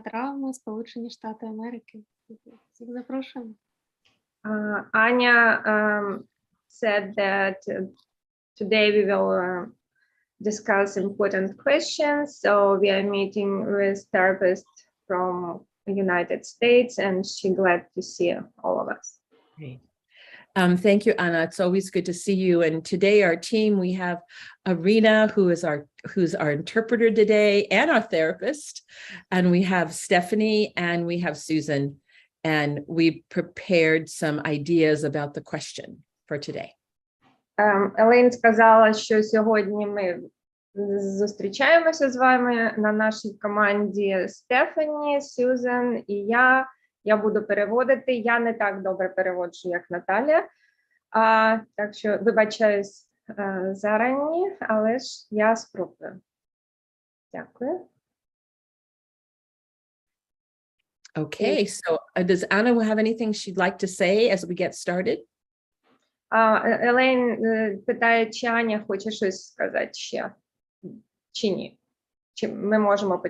травми, Сполучені Штати Америки. Всіх запрошуємо. Anya said that today we will discuss important questions. So we are meeting with therapists from United States, and she's glad to see all of us. Great. Thank you, Anna. It's always good to see you. And today, our team, we have Irina, who's our interpreter today, and our therapist. And we have Stephanie, and we have Susan. And we prepared some ideas about the question for today. Елейн сказала, що сьогодні ми зустрічаємося з вами на нашій команді Стефані, Сюзан і я. Я буду переводити. Я не так добре переводжу, як Наталія. Так що вибачаюсь зарані, але ж я спробую. Дякую. Okay, so does Anna have anything she'd like to say as we get started? Елейн питає, чи Аня хоче щось сказати ще, чи ні? Чи ми можемо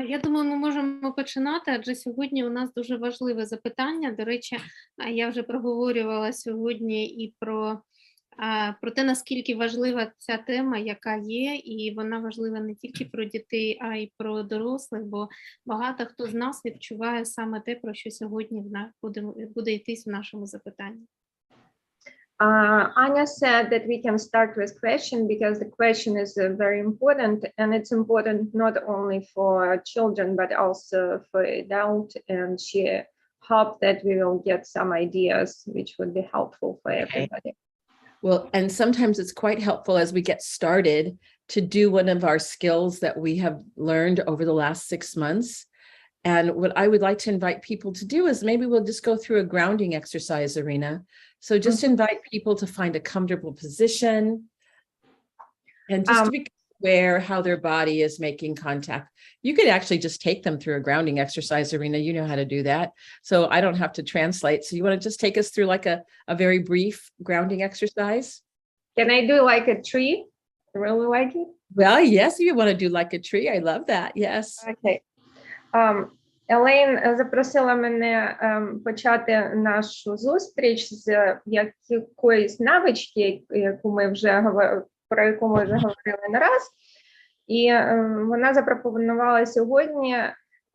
Я думаю, ми можемо починати, адже сьогодні у нас дуже важливе запитання. До речі, я вже проговорювала сьогодні і про те, наскільки важлива ця тема, яка є, і вона важлива не тільки про дітей, а й про дорослих, бо багато хто з нас відчуває саме те, про що сьогодні буде йтись в нашому запитанні. Anya said that we can start with question because the question is very important, and it's important not only for children but also for adults, and she hoped that we will get some ideas which would be helpful for everybody. Well, and sometimes it's quite helpful as we get started to do one of our skills that we have learned over the last 6 months. And what I would like to invite people to do is maybe we'll just go through a grounding exercise, Irina. So just invite people to find a comfortable position and just to be aware how their body is making contact. You could actually just take them through a grounding exercise, Irina. You know how to do that. So I don't have to translate. So you want to just take us through like a very brief grounding exercise? Can I do like a tree? I really like it. Well, yes, if you want to do like a tree. I love that. Yes. Okay. Елейн запросила мене почати нашу зустріч з якоїсь навички, про яку ми вже говорили не раз. І вона запропонувала сьогодні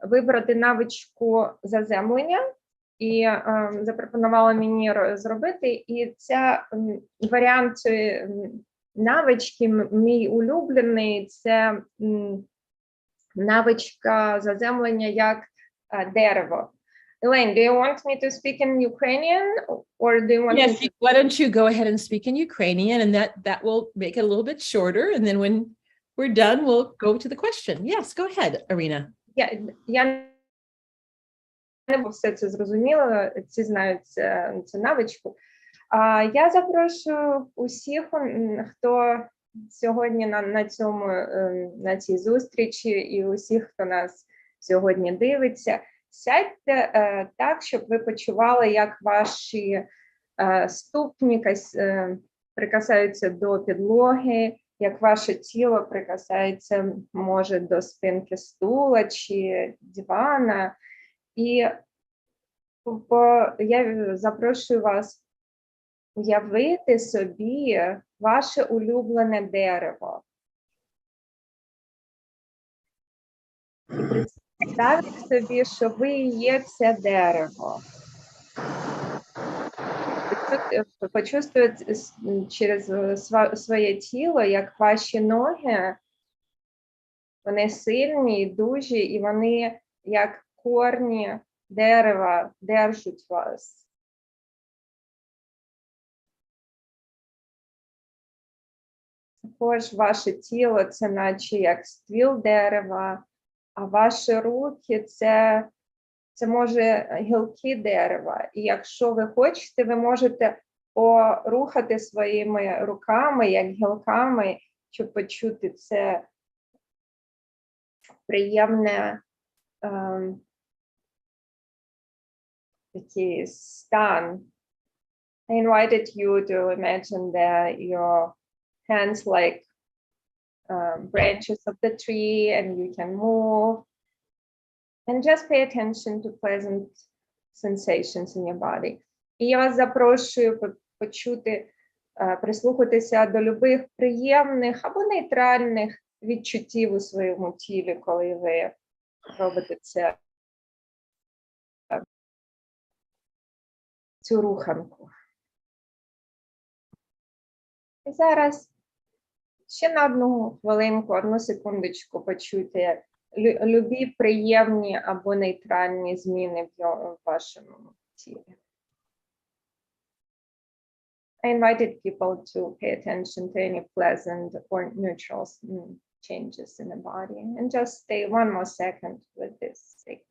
вибрати навичку заземлення і запропонувала мені зробити. І ця варіант цієї навички, мій улюблений, це навичка заземлення як дерево. Elaine, do you want me to speak in Ukrainian or do you want Yes, me to... why don't you go ahead and speak in Ukrainian, and that will make it a little bit shorter, and then when we're done, we'll go to the question. Yes, go ahead, Irina. Я не все це зрозуміла, всі знають цю навичку. Я запрошую усіх, хто сьогодні на цій зустрічі, і усіх, хто нас сьогодні дивиться, сядьте так, щоб ви почували, як ваші ступні прикасаються до підлоги, як ваше тіло прикасається, може, до спинки стула чи дивана. І я запрошую вас уявити собі ваше улюблене дерево. І представте собі, що ви є це дерево. Почувствуйте через своє тіло, як ваші ноги, вони сильні, дужі, і вони, як корні дерева, держать вас. Також ваше тіло – це наче як ствіл дерева, а ваші руки – це може гілки дерева. І якщо ви хочете, ви можете порухати своїми руками, як гілками, щоб почути це приємне такий стан. I invited you to imagine that your hands like branches of the tree and you can move. And just pay attention to pleasant sensations in your body. І я вас запрошую почути, прислухатися до любих приємних або нейтральних відчуттів у своєму тілі, коли ви робите цю руханку. І зараз ще на одну хвилинку, одну секундочку почуйте любі приємні або нейтральні зміни в вашому тілі. I invited people to pay attention to any pleasant or neutral changes in the body and just stay one more second with this state.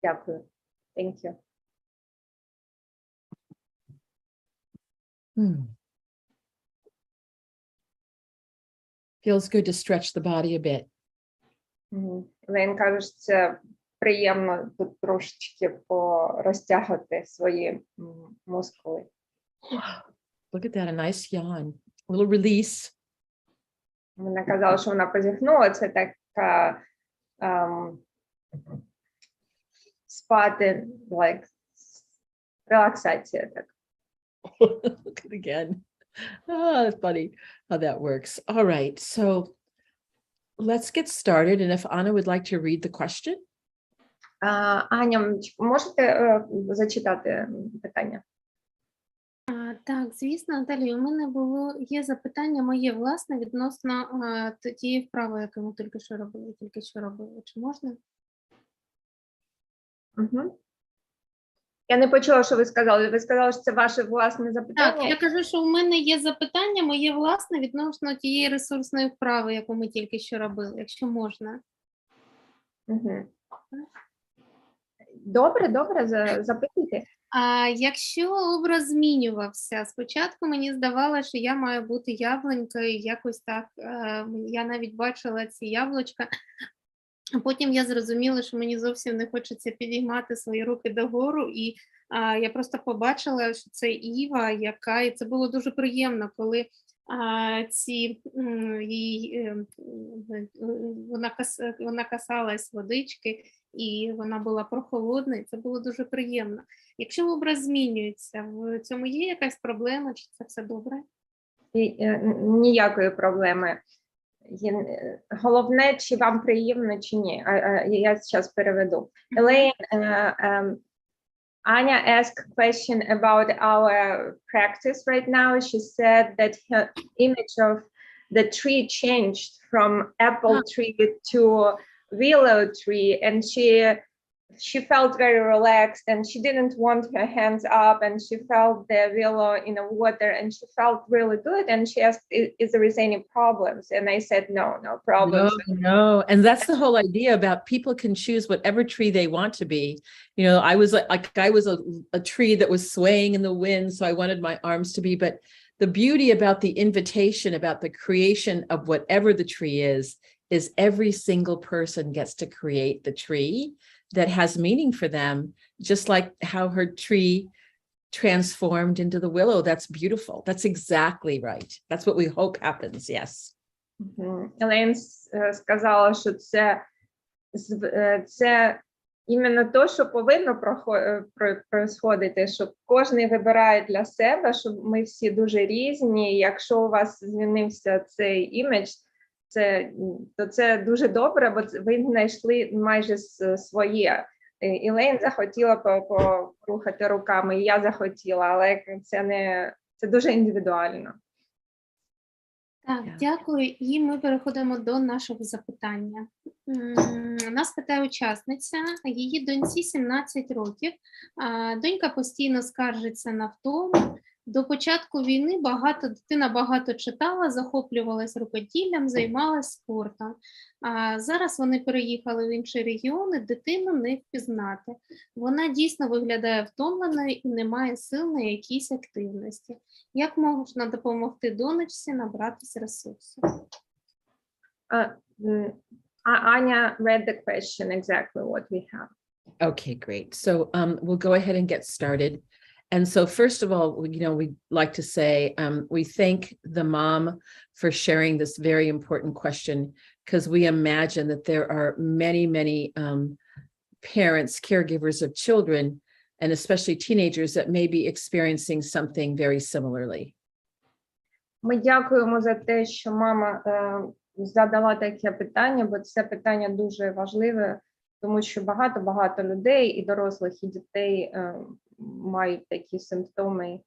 Дякую. Thank you. Feels good to stretch the body a bit. Лейн каже, що це приємно тут трошечки порозтягувати свої мускули. Look at that, a nice yawn. A little release. Вона казала, що вона позіхнула, це така спати, like, релаксація так. Look at it again. Ah, that's funny how that works. All right, so let's get started. And if Anna would like to read the question. Аня, можете зачитати питання? Так, звісно, Наталія, у мене є запитання моє власне відносно тієї вправи, яку ми тільки що робили. Чи можна? Угу. Я не почула, що ви сказали. Ви сказали, що це ваше власне запитання? Так, я кажу, що у мене є запитання моє власне відносно тієї ресурсної вправи, яку ми тільки що робили, якщо можна. Угу. Добре, запитуйте. Якщо образ змінювався, спочатку мені здавалося, що я маю бути яблунькою, якось так, я навіть бачила ці яблучка, а потім я зрозуміла, що мені зовсім не хочеться підіймати свої руки догору, і я просто побачила, що це Іва, і це було дуже приємно, коли вона касалась водички, і вона була прохолодна, це було дуже приємно. Якщо образ змінюється, в цьому є якась проблема, чи це все добре? Ніякої проблеми. Головне, чи вам приємно, чи ні. Я зараз переведу. Elaine, Anya asked a question about our practice right now. She said that her image of the tree changed from apple tree to willow tree, and she felt very relaxed, and she didn't want her hands up, and she felt the willow in the water, and she felt really good, and she asked, is there any problems? And I said, no problems. No. And that's the whole idea about people can choose whatever tree they want to be. You know, I was a tree that was swaying in the wind, so I wanted my arms to be, but the beauty about the invitation, about the creation of whatever the tree is every single person gets to create the tree that has meaning for them, just like how her tree transformed into the willow. That's beautiful. That's exactly right. That's what we hope happens. Yes. Елейн сказала, що це іменно те, що повинно происходити, що кожен вибирає для себе, що ми всі дуже різні. Якщо у вас змінився цей імідж, то це дуже добре, бо ви знайшли майже своє. Елейн захотіла порухати руками, і я захотіла, але це дуже індивідуально. Так, дякую. І ми переходимо до нашого запитання. Нас питає учасниця, її доньці 17 років. Донька постійно скаржиться на втому. До початку війни дитина багато читала, захоплювалась рукоділлям, займалась спортом. Зараз вони переїхали в інші регіони, дитину не впізнати. Вона дійсно виглядає втомленою і не має сил на якісь активності. Як можна допомогти донечці набратись ресурсу? Anya read the question exactly what we have. Okay, great. So we'll go ahead and get started. And so first of all, we'd like to say we thank the mom for sharing this very important question, because we imagine that there are many, many parents, caregivers of children, and especially teenagers that may be experiencing something very similarly. Ми дякуємо за те, що мама задала таке питання, бо це питання дуже важливе, тому що багато людей, і дорослих, і дітей мають такі симптоми.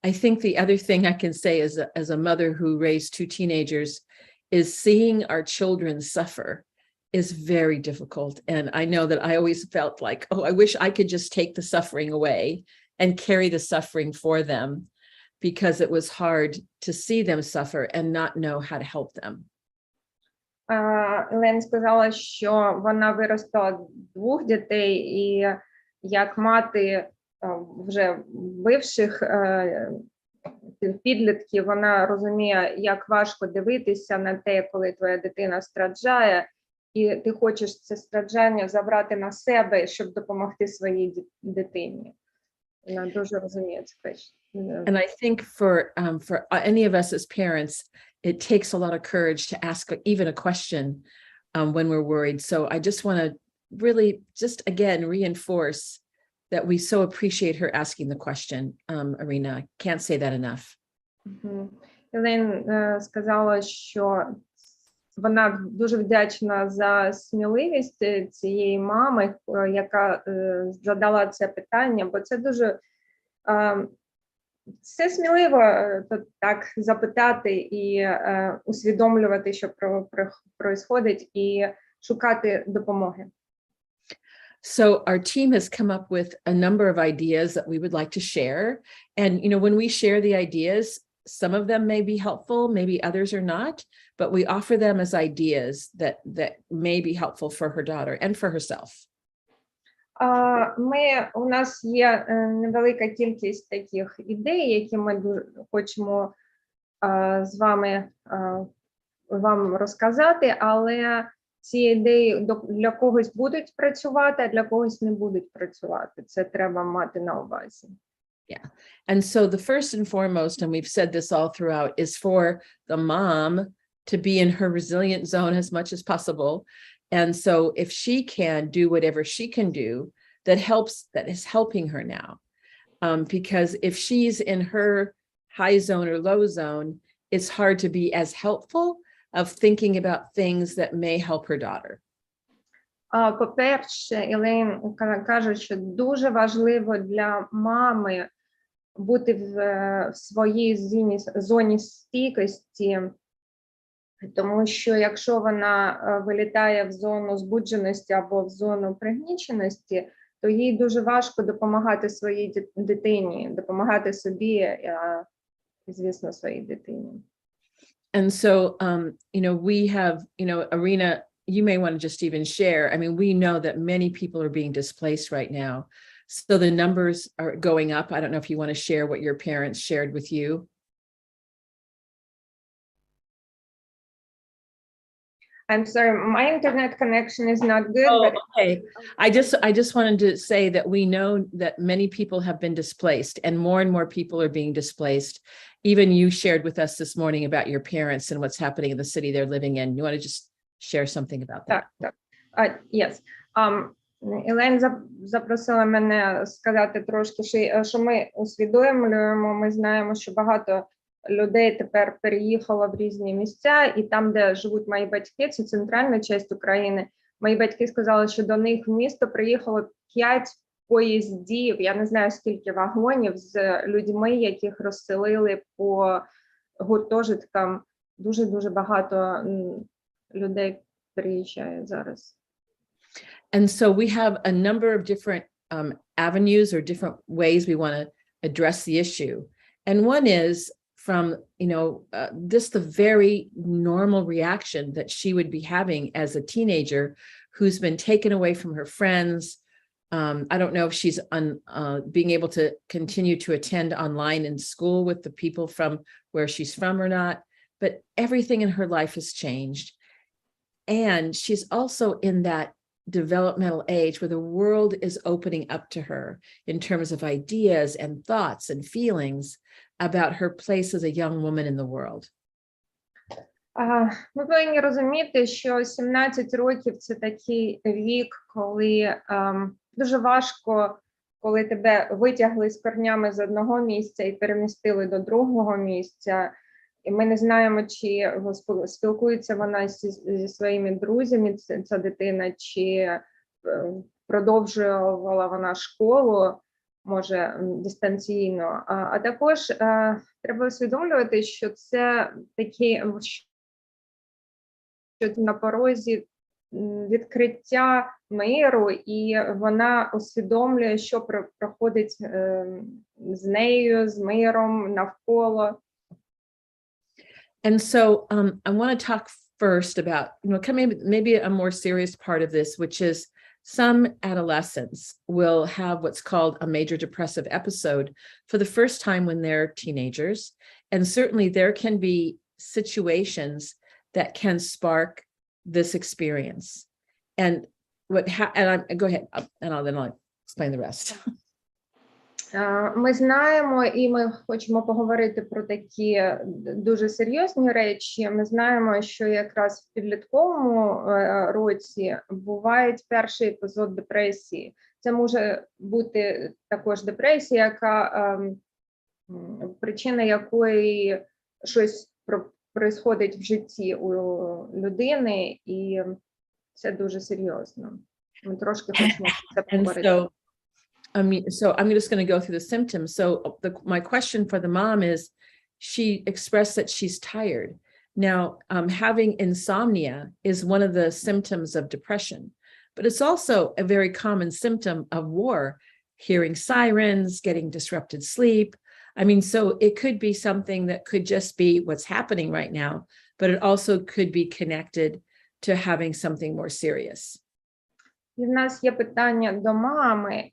I think the other thing I can say as a mother who raised two teenagers is seeing our children suffer is very difficult. And I know that I always felt like, oh, I wish I could just take the suffering away and carry the suffering for them, because it was hard to see them suffer and not know how to help them. Елен сказала, що вона виростила двох дітей, і як мати вже бивших підлітків, вона розуміє, як важко дивитися на те, коли твоя дитина страждає, і ти хочеш це страждання забрати на себе, щоб допомогти своїй дитині. Вона дуже розуміє це. And I think for any of us as parents, it takes a lot of courage to ask even a question when we're worried. So I just want to really just again reinforce that we so appreciate her asking the question, Irina. I can't say that enough. Елен сказала, що вона дуже вдячна за сміливість цієї мами, яка задала це питання, бо це дуже це сміливо так запитати і усвідомлювати, що происходить, і шукати допомоги. So our team has come up with a number of ideas that we would like to share. And, when we share the ideas, some of them may be helpful, maybe others are not, but we offer them as ideas that may be helpful for her daughter and for herself. У нас є невелика кількість таких ідей, які ми хочемо з вами вам розказати, але ці ідеї для когось будуть працювати, а для когось не будуть працювати. Це треба мати на увазі. Yeah. And so the first and foremost, and we've said this all throughout, is for the mom to be in her resilient zone as much as possible. And so if she can do whatever she can do, that is helping her now. Because if she's in her high zone or low zone, it's hard to be as helpful of thinking about things that may help her daughter. По-перше, Елейн каже, що дуже важливо для мами бути в своїй зоні стійкості, тому що якщо вона вилітає в зону збудженості або в зону пригніченості, то їй дуже важко допомагати своїй дитині, допомагати собі, звісно, своїй дитині. And so, we have, Irina, you may want to just even share. I mean, we know that many people are being displaced right now. So the numbers are going up. I don't know if you want to share what your parents shared with you. I'm sorry, my internet connection is not good. Oh, but okay. I just wanted to say that we know that many people have been displaced and more people are being displaced. Even you shared with us this morning about your parents and what's happening in the city they're living in. You want to just share something about that? Yes. Елен запросила мене сказати трошки, що ми усвідомлюємо, ми знаємо, що багато людей тепер переїхало в різні місця, і там, де живуть мої батьки, це центральна частина України, мої батьки сказали, що до них в місто приїхало 5 поїздів, я не знаю, скільки вагонів з людьми, яких розселили по гуртожиткам. Дуже-дуже багато людей приїжджає зараз. And so we have a number of different avenues or different ways we want to address the issue. And one is from, just the very normal reaction that she would be having as a teenager who's been taken away from her friends. I don't know if she's being able to continue to attend online in school with the people from where she's from or not, but everything in her life has changed. And she's also in that developmental age where the world is opening up to her in terms of ideas and thoughts and feelings about her place as a young woman in the world. Ми повинні розуміти, що 17 років – це такий вік, коли дуже важко, коли тебе витягли з корнями з одного місця і перемістили до другого місця. І ми не знаємо, чи спілкується вона зі своїми друзями, ця дитина, чи продовжувала вона школу, може, дистанційно. А також треба усвідомлювати, що це такі, що на порозі відкриття миру, і вона усвідомлює, що проходить з нею, з миром навколо. And so I want to talk first about, maybe a more serious part of this, which is some adolescents will have what's called a major depressive episode for the first time when they're teenagers. And certainly there can be situations that can spark this experience. And go ahead, and then I'll explain the rest. Ми знаємо, і ми хочемо поговорити про такі дуже серйозні речі. Ми знаємо, що якраз в підлітковому році буває перший епізод депресії. Це може бути також депресія, яка причина якої щось происходить в житті у людини, і це дуже серйозно. Ми трошки хочемо про це поговорити. So I'm just going to go through the symptoms. So my question for the mom is, she expressed that she's tired. Now, having insomnia is one of the symptoms of depression, but it's also a very common symptom of war, hearing sirens, getting disrupted sleep. I mean, so it could be something that could just be what's happening right now, but it also could be connected to having something more serious. І в нас є питання до мами.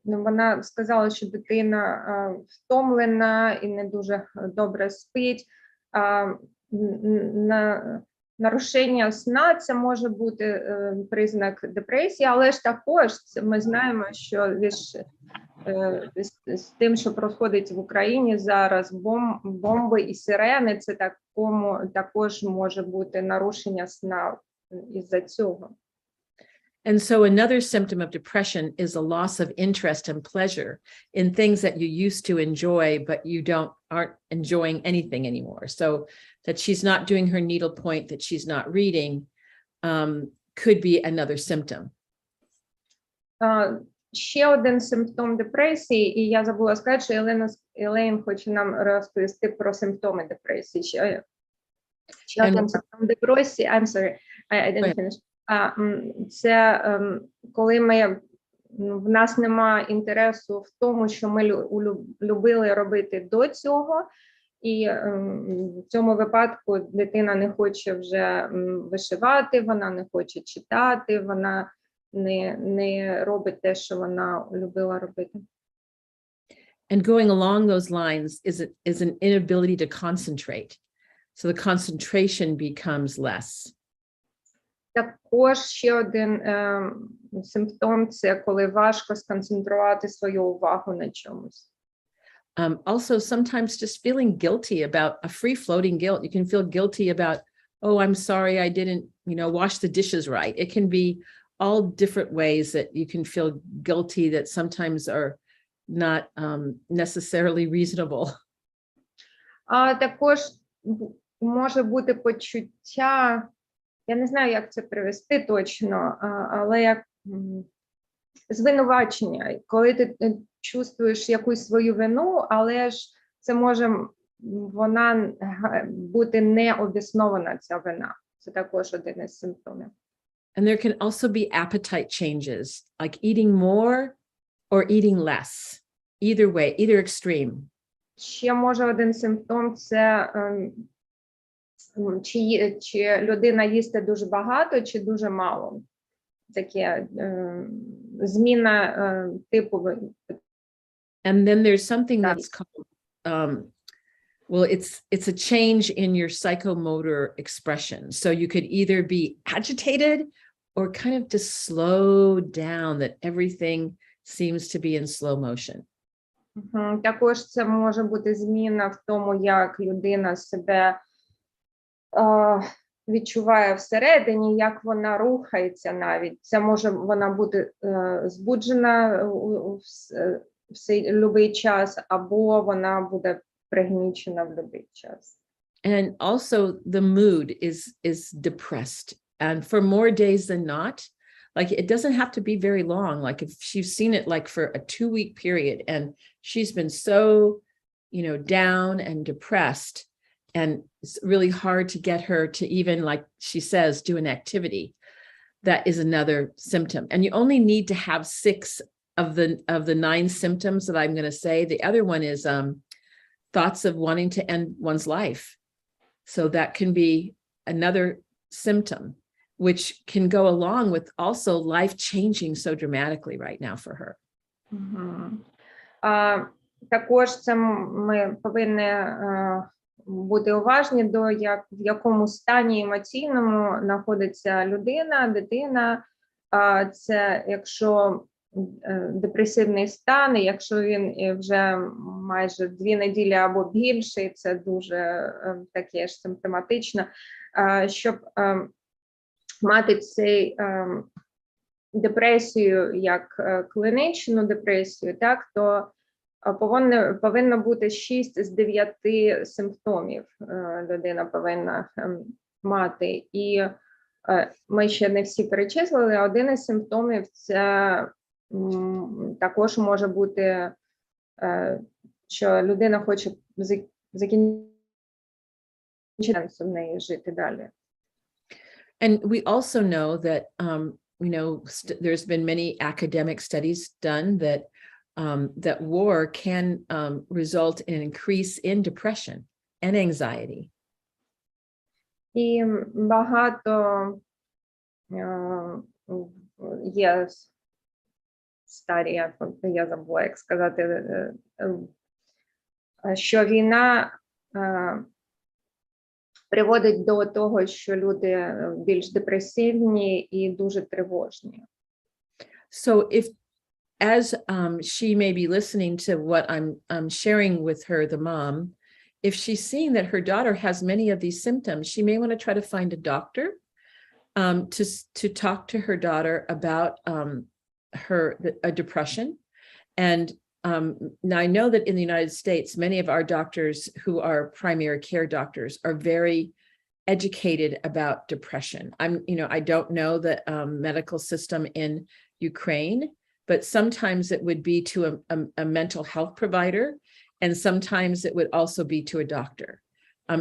Вона сказала, що дитина втомлена і не дуже добре спить. Нарушення сна – це може бути признак депресії, але ж також ми знаємо, що з тим, що проходить в Україні зараз, бомби і сирени – це також може бути нарушення сна із-за цього. And so another symptom of depression is a loss of interest and pleasure in things that you used to enjoy, but you aren't enjoying anything anymore. So that she's not doing her needlepoint, that she's not reading, could be another symptom. Ще один симптом депресії, і я забула сказати, що Елейн хоче нам розповісти про симптоми депресії. Ще один симптом депресії, I'm sorry, I didn't finish. Це коли в нас немає інтересу в тому, що ми любили робити до цього, і в цьому випадку дитина не хоче вже вишивати, вона не хоче читати, вона не робить те, що вона любила робити. And going along those lines is an inability to concentrate. So the concentration becomes less. Також ще один симптом – це коли важко сконцентрувати свою увагу на чомусь. Also, sometimes just feeling guilty about a free-floating guilt. You can feel guilty about, oh, I'm sorry, I didn't, wash the dishes right. It can be all different ways that you can feel guilty that sometimes are not necessarily reasonable. А також може бути почуття, я не знаю, як це привести точно, але як звинувачення, коли ти чувствуєш якусь свою вину, але ж це може вона бути необоснована, ця вина. Це також один із симптомів. And there can also be appetite changes, like eating more or eating less. Either way, either extreme. Ще може один симптом – це чи людина їсти дуже багато, чи дуже мало. Таке зміна типу. And then there's something that's called, well, it's a change in your psychomotor expression. So you could either be agitated or kind of to slow down, that everything seems to be in slow motion. Також це може бути зміна в тому, як людина себе відчуває всередині, як вона рухається навіть. Це може вона бути збуджена в будь-який час, або вона буде пригнічена в будь-який час. And also the mood is depressed. And for more days than not, like it doesn't have to be very long. Like if she's seen it like for a 2-week period and she's been so, down and depressed, and it's really hard to get her to even, like she says, do an activity, that is another symptom. And you only need to have 6 of the 9 symptoms that I'm going to say. The other one is thoughts of wanting to end one's life. So that can be another symptom, which can go along with also life changing so dramatically right now for her. Також це ми повинні бути уважні до в якому стані емоційному знаходиться людина, дитина. Це якщо депресивний стан, і якщо він вже майже 2 неділі або більше, це дуже таке ж симптоматично, щоб мати цей депресію як клінічну депресію, так, то повинно бути 6 з 9 симптомів людина повинна мати. І ми ще не всі перечислили, один із симптомів це також може бути, що людина хоче закінчити в неї жити далі. And we also know that, there's been many academic studies done that war can result in an increase in depression and anxiety. І багато є старі, я забула, як сказати, що війна приводить до того, що люди більш депресивні і дуже тривожні. So if, as she may be listening to what I'm sharing with her, the mom, if she's seeing that her daughter has many of these symptoms, she may want to try to find a doctor to talk to her daughter about a depression. And now I know that in the United States, many of our doctors who are primary care doctors are very educated about depression. I don't know the medical system in Ukraine, but sometimes it would be to a mental health provider, and sometimes it would also be to a doctor.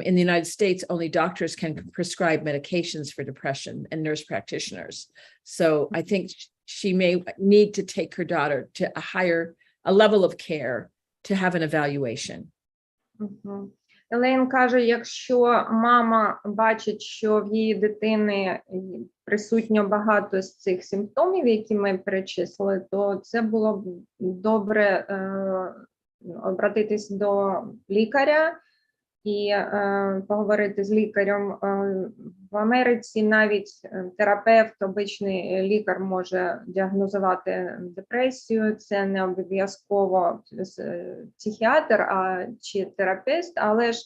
In the United States, only doctors can prescribe medications for depression and nurse practitioners. So I think she may need to take her daughter to a level of care to have an evaluation. Елейн каже, якщо мама бачить, що в її дитини присутньо багато з цих симптомів, які ми перечислили, то це було б добре обратитись до лікаря і поговорити з лікарем. В Америці навіть терапевт, обичний лікар може діагнозувати депресію. Це не обов'язково психіатр чи терапевт, але ж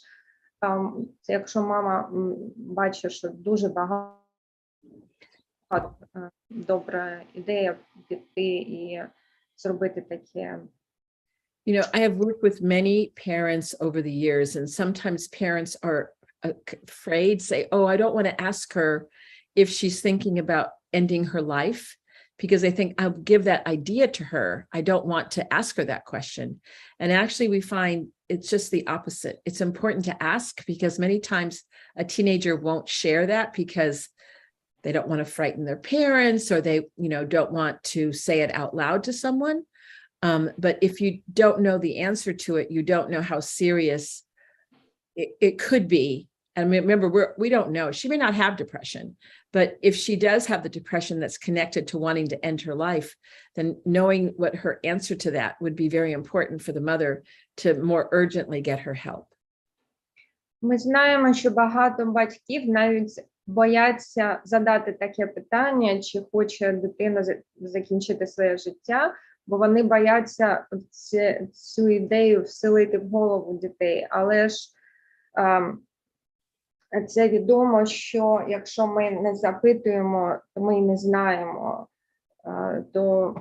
це якщо мама бачить, що дуже багато, добра ідея піти і зробити таке. I have worked with many parents over the years, and sometimes parents are afraid, say, oh, I don't want to ask her if she's thinking about ending her life, because they think I'll give that idea to her. I don't want to ask her that question. And actually we find it's just the opposite. It's important to ask, because many times a teenager won't share that because they don't want to frighten their parents, or they, don't want to say it out loud to someone. But if you don't know the answer to it, you don't know how serious it could be. And remember, we don't know. She may not have depression, but if she does have the depression that's connected to wanting to end her life, then knowing what her answer to that would be very important for the mother to more urgently get her help. Ми знаємо, що багато батьків навіть бояться задати таке питання, чи хоче дитина закінчити своє життя, бо вони бояться цю ідею вселити в голову дітей. Але ж це відомо, що якщо ми не запитуємо, то ми не знаємо. То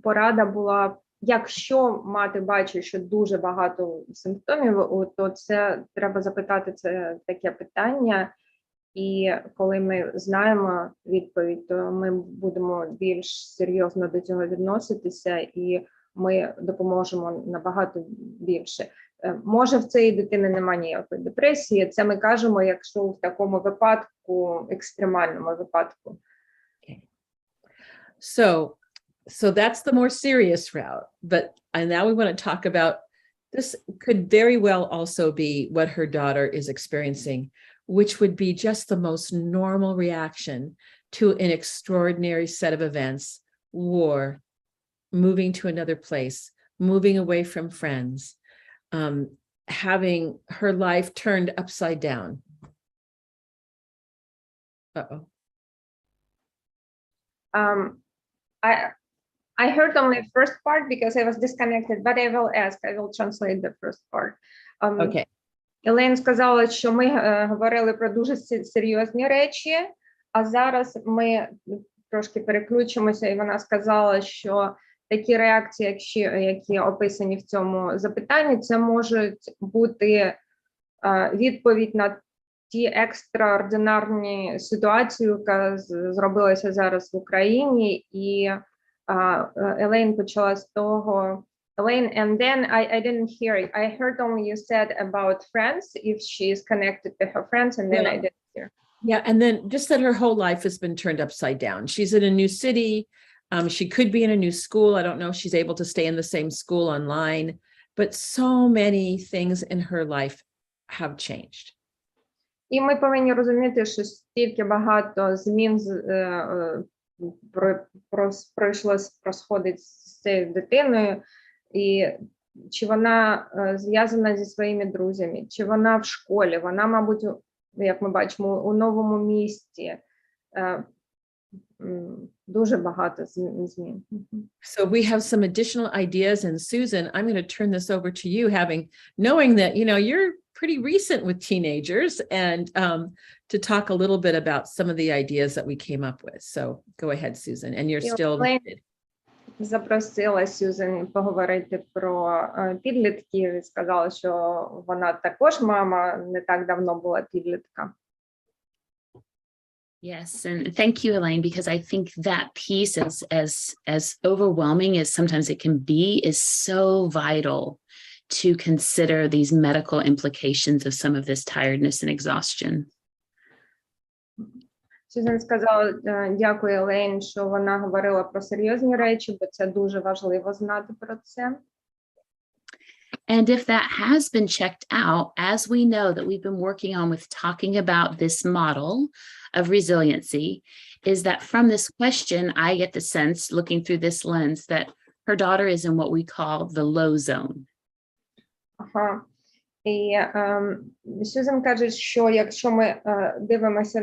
порада була, якщо мати бачить, що дуже багато симптомів, то це треба запитати це таке питання. І коли ми знаємо відповідь, то ми будемо більш серйозно до цього відноситися, і ми допоможемо набагато більше. Може, в цієї дитини немає ніякої депресії, це ми кажемо, якщо в такому випадку, екстремальному випадку. Okay. So that's the more serious route, but now we want to talk about, this could very well also be what her daughter is experiencing, which would be just the most normal reaction to an extraordinary set of events: war, moving to another place, moving away from friends, having her life turned upside down. Uh-oh. I heard only the first part because I was disconnected, but I will translate the first part. Okay. Елейн сказала, що ми говорили про дуже серйозні речі, а зараз ми трошки переключимося, і вона сказала, що такі реакції, які описані в цьому запитанні, це можуть бути відповідь на ті екстраординарні ситуації, яка зробилася зараз в Україні, і Елейн почала з того, Elaine, and then I didn't hear it. I heard only you said about friends, if she is connected to her friends, and then I didn't hear. Yeah, and then just that her whole life has been turned upside down. She's in a new city. She could be in a new school. I don't know if she's able to stay in the same school online, but so many things in her life have changed. І ми повинні розуміти, що стільки багато змін происходить з цією дитиною, і чи вона зв'язана зі своїми друзями, чи вона в школі, вона, мабуть, як ми бачимо, у новому місті. Дуже багато змін. So we have some additional ideas, and Susan, I'm going to turn this over to you, knowing that, you're pretty recent with teenagers, and to talk a little bit about some of the ideas that we came up with. So go ahead, Susan, and you're still muted. Запросила Сюзан поговорити про підлітків і сказала, що вона також мама, не так давно була підлітка. Yes, and thank you, Elaine, because I think that piece, as overwhelming as sometimes it can be, is so vital to consider these medical implications of some of this tiredness and exhaustion. Сюзан сказала, дякую, Елейн, що вона говорила про серйозні речі, бо це дуже важливо знати про це. And if that has been checked out, as we know that we've been working on with talking about this model of resiliency, is that from this question, I get the sense, looking through this lens, that her daughter is in what we call the low zone. Ага. І Сюзан каже, що якщо ми дивимося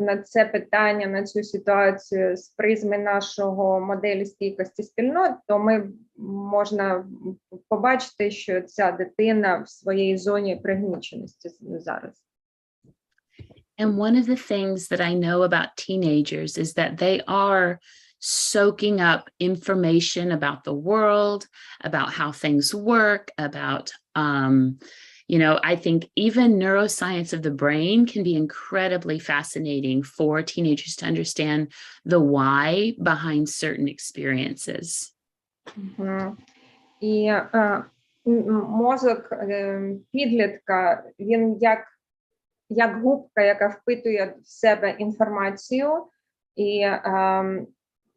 на це питання, на цю ситуацію з призми нашого моделі стійкості спільнот, то ми можна побачити, що ця дитина в своїй зоні пригніченості зараз. And one of the things that I know about teenagers is that they are soaking up information about the world, about how things work, about, I think even neuroscience of the brain can be incredibly fascinating for teenagers to understand the why behind certain experiences. І мозок підлітка, він як губка, яка впитує в себе інформацію, і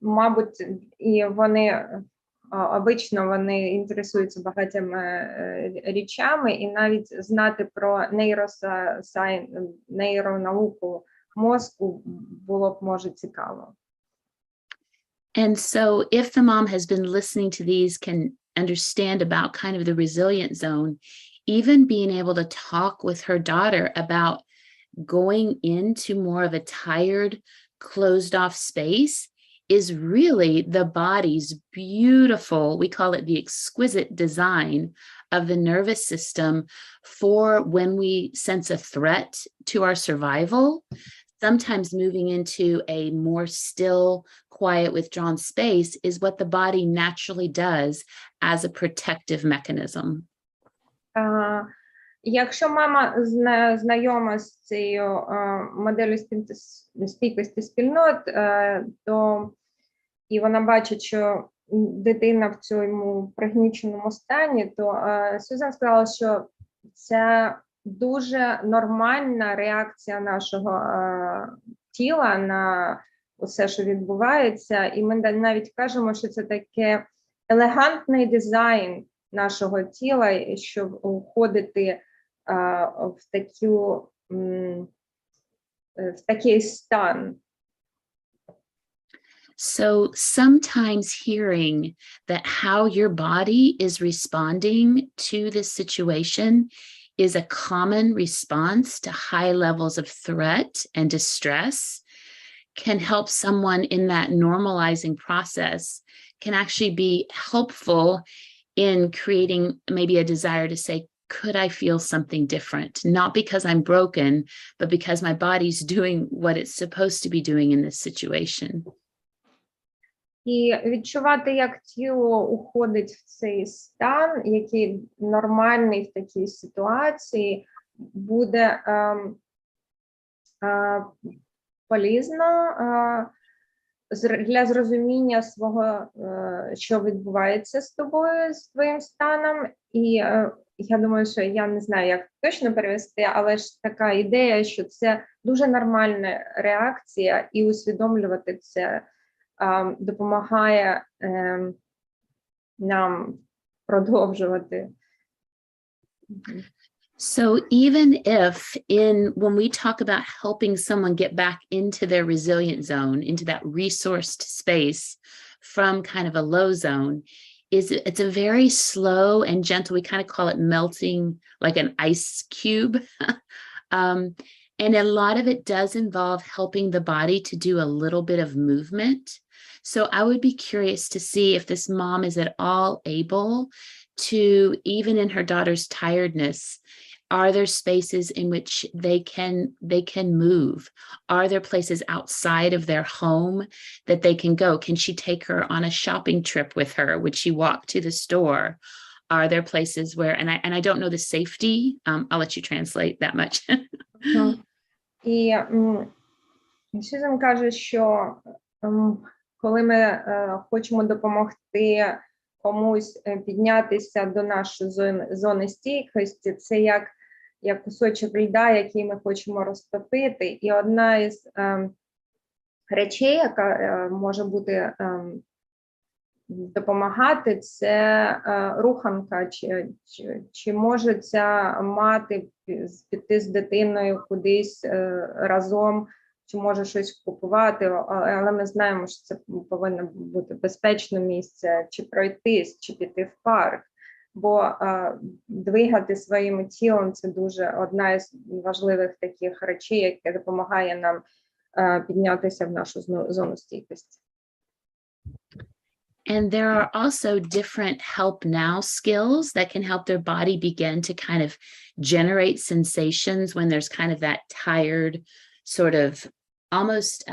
мабуть, і вони обично вони інтересуються багатьма речами, і навіть знати про нейронауку мозку було б, може, цікаво. And so if the mom has been listening to these, can understand about kind of the resilient zone, even being able to talk with her daughter about going into more of a tired, closed off space is really the body's beautiful, we call it the exquisite design of the nervous system for when we sense a threat to our survival. Sometimes moving into a more still, quiet, withdrawn space is what the body naturally does as a protective mechanism. Якщо мама знайома з цією моделлю стійкості спільнот, то і вона бачить, що дитина в цьому пригніченому стані, то Сюзан сказала, що це дуже нормальна реакція нашого тіла на усе, що відбувається, і ми навіть кажемо, що це таке елегантний дизайн нашого тіла, щоб уходити в такий стан. So sometimes hearing that how your body is responding to this situation is a common response to high levels of threat and distress can help someone in that normalizing process, can actually be helpful in creating maybe a desire to say, could I feel something different? Not because I'm broken, but because my body's doing what it's supposed to be doing in this situation. І відчувати, як тіло уходить в цей стан, який нормальний в такій ситуації, буде полезно для зрозуміння свого, що відбувається з тобою, з твоїм станом. І я думаю, що я не знаю, як точно перевести, але ж така ідея, що це дуже нормальна реакція, і усвідомлювати це допомагає нам продовжувати. So even if when we talk about helping someone get back into their resilient zone, into that resourced space from kind of a low zone, it's a very slow and gentle, we kind of call it melting like an ice cube. And a lot of it does involve helping the body to do a little bit of movement. So I would be curious to see if this mom is at all able to, even in her daughter's tiredness, are there spaces in which they can move? Are there places outside of their home that they can go? Can she take her on a shopping trip with her? Would she walk to the store? Are there places where, and I don't know the safety, I'll let you translate that much. І Сюзан каже, що коли ми хочемо допомогти комусь піднятися до нашої зони стійкості, це як кусочок льда, який ми хочемо розтопити. І одна із речей, яка може бути допомагати, це руханка, чи може ця мати піти з дитиною кудись разом, чи може щось купувати, але ми знаємо, що це повинно бути безпечне місце, чи пройтись, чи піти в парк, бо двигати своїм тілом – це дуже одна із важливих таких речей, яка допомагає нам піднятися в нашу зону стійкості. And there are also different help now skills that can help their body begin to kind of generate sensations when there's kind of that tired sort of almost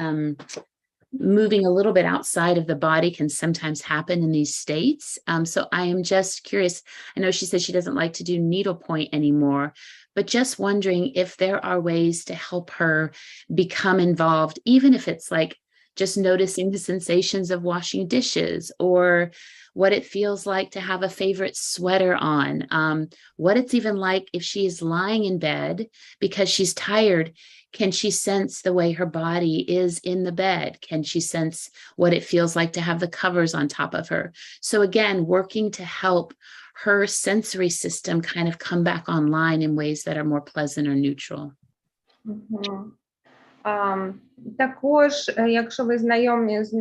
moving a little bit outside of the body can sometimes happen in these states. So I am just curious. I know she says she doesn't like to do needlepoint anymore, but just wondering if there are ways to help her become involved, even if it's like just noticing the sensations of washing dishes or what it feels like to have a favorite sweater on, what it's even like if she is lying in bed because she's tired. Can she sense the way her body is in the bed? Can she sense what it feels like to have the covers on top of her? So again, working to help her sensory system kind of come back online in ways that are more pleasant or neutral. Mm-hmm. Також, якщо ви знайомі з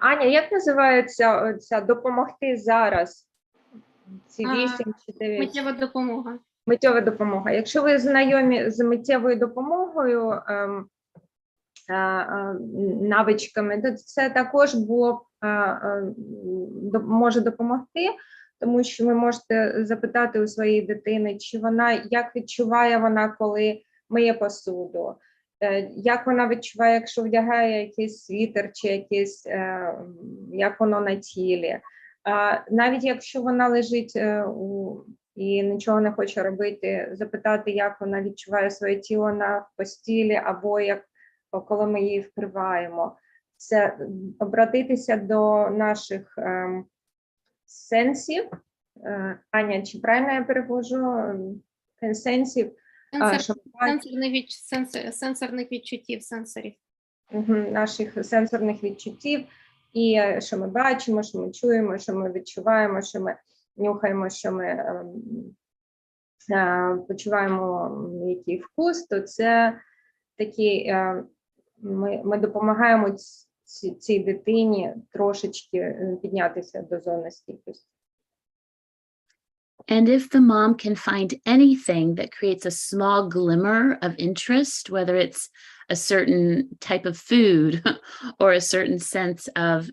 Аня, як називається ця допомогти зараз? Ці 8 чи 9? Миттєва допомога. Миттєва допомога. Якщо ви знайомі з миттєвою допомогою, навичками, то це також може допомогти, тому що ви можете запитати у своєї дитини, чи як відчуває вона, коли миє посуду, як вона відчуває, якщо вдягає якийсь світер, чи якийсь, як воно на тілі. Навіть якщо вона лежить і нічого не хоче робити, запитати, як вона відчуває своє тіло на постілі, або коли ми її вкриваємо. Це обратитися до наших сенсів. Аня, чи правильно я перевожу? Сенсів. Сенсорних відчуттів, сенсорів. Наших сенсорних відчуттів. І що ми бачимо, що ми чуємо, що ми відчуваємо, що ми нюхаємо, що ми почуваємо який вкус, то це такі, ми допомагаємо цій дитині трошечки піднятися до зони стійкості. And if the mom can find anything that creates a small glimmer of interest, whether it's a certain type of food or a certain sense of,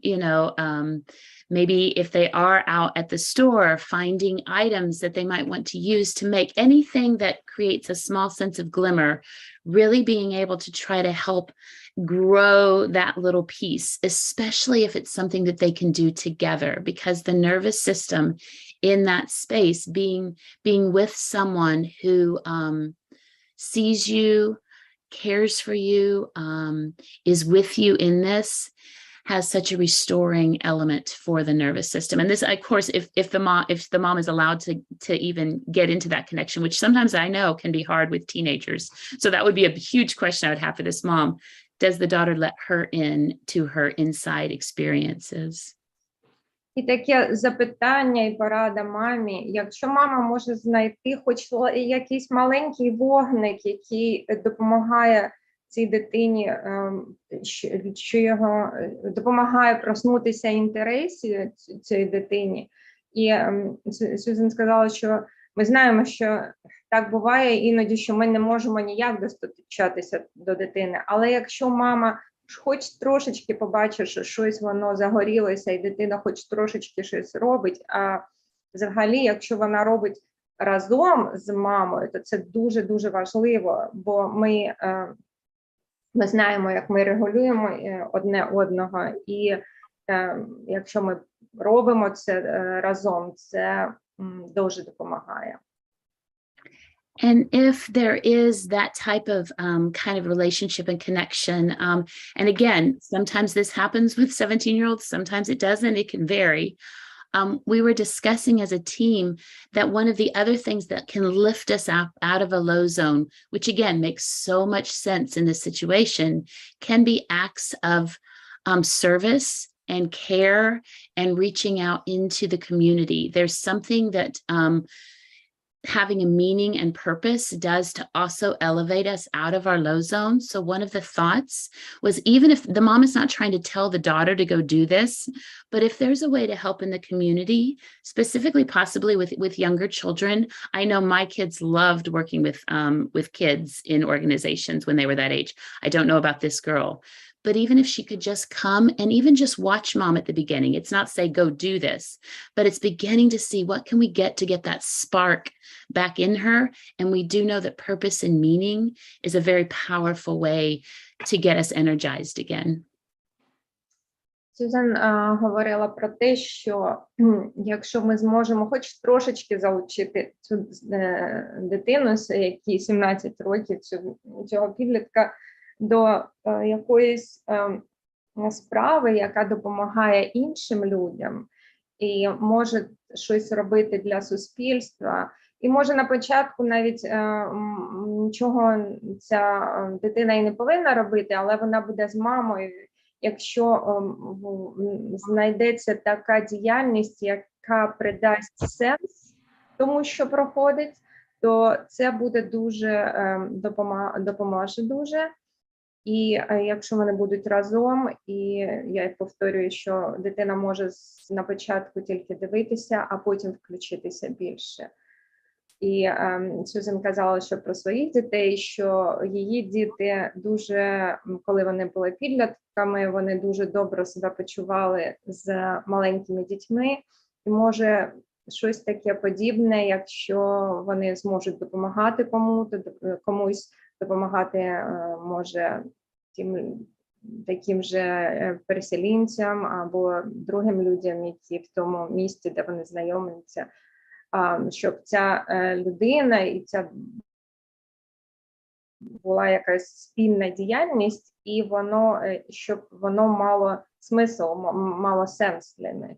maybe if they are out at the store, finding items that they might want to use to make anything that creates a small sense of glimmer, really being able to try to help grow that little piece, especially if it's something that they can do together, because the nervous system in that space, being with someone who sees you, cares for you, is with you in this, has such a restoring element for the nervous system. And this, of course, if the mom is allowed to even get into that connection, which sometimes I know can be hard with teenagers. So that would be a huge question I would have for this mom. Does the daughter let her in to her inside experiences? І таке запитання і порада мамі, якщо мама може знайти хоч якийсь маленький вогник, який допомагає цій дитині, що його допомагає проснутися інтересі цієї дитині. І Сюзан сказала, що ми знаємо, що так буває іноді, що ми не можемо ніяк достучатися до дитини, але якщо мама хоч трошечки побачить, що щось воно загорілося, і дитина хоч трошечки щось робить, а взагалі, якщо вона робить разом з мамою, то це дуже-дуже важливо, бо ми знаємо, як ми регулюємо одне одного, і якщо ми робимо це разом, це дуже допомагає. And if there is that type of kind of relationship and connection, and again, sometimes this happens with 17-year-olds, sometimes it doesn't, it can vary. We were discussing as a team that one of the other things that can lift us up out of a low zone, which again makes so much sense in this situation, can be acts of service and care and reaching out into the community. There's something that having a meaning and purpose does to also elevate us out of our low zone. So one of the thoughts was, even if the mom is not trying to tell the daughter to go do this, but if there's a way to help in the community, specifically possibly with younger children. I know my kids loved working with kids in organizations when they were that age. I don't know about this girl. But even if she could just come and even just watch mom at the beginning, it's not say, go do this, but it's beginning to see what can we get to get that spark back in her. And we do know that purpose and meaning is a very powerful way to get us energized again. Сюзан говорила про те, що якщо ми зможемо хоч трошечки залучити цю дитину, якій 17 років, цього підлітка, до якоїсь справи, яка допомагає іншим людям і може щось робити для суспільства. І може на початку навіть нічого ця дитина і не повинна робити, але вона буде з мамою, якщо знайдеться така діяльність, яка придасть сенс тому, що проходить, то це буде дуже допоможе дуже. І якщо вони будуть разом, і я повторюю, що дитина може на початку тільки дивитися, а потім включитися більше. І Сюзан казала, що про своїх дітей, що її діти дуже, коли вони були підлітками, вони дуже добре себе почували з маленькими дітьми. І може щось таке подібне, якщо вони зможуть допомагати комусь допомагати, може, таким же переселенцям або другим людям, які в тому місті, де вони знайомляться, щоб ця людина і ця була якась спільна діяльність, і воно, щоб воно мало смисл, мало сенс для них.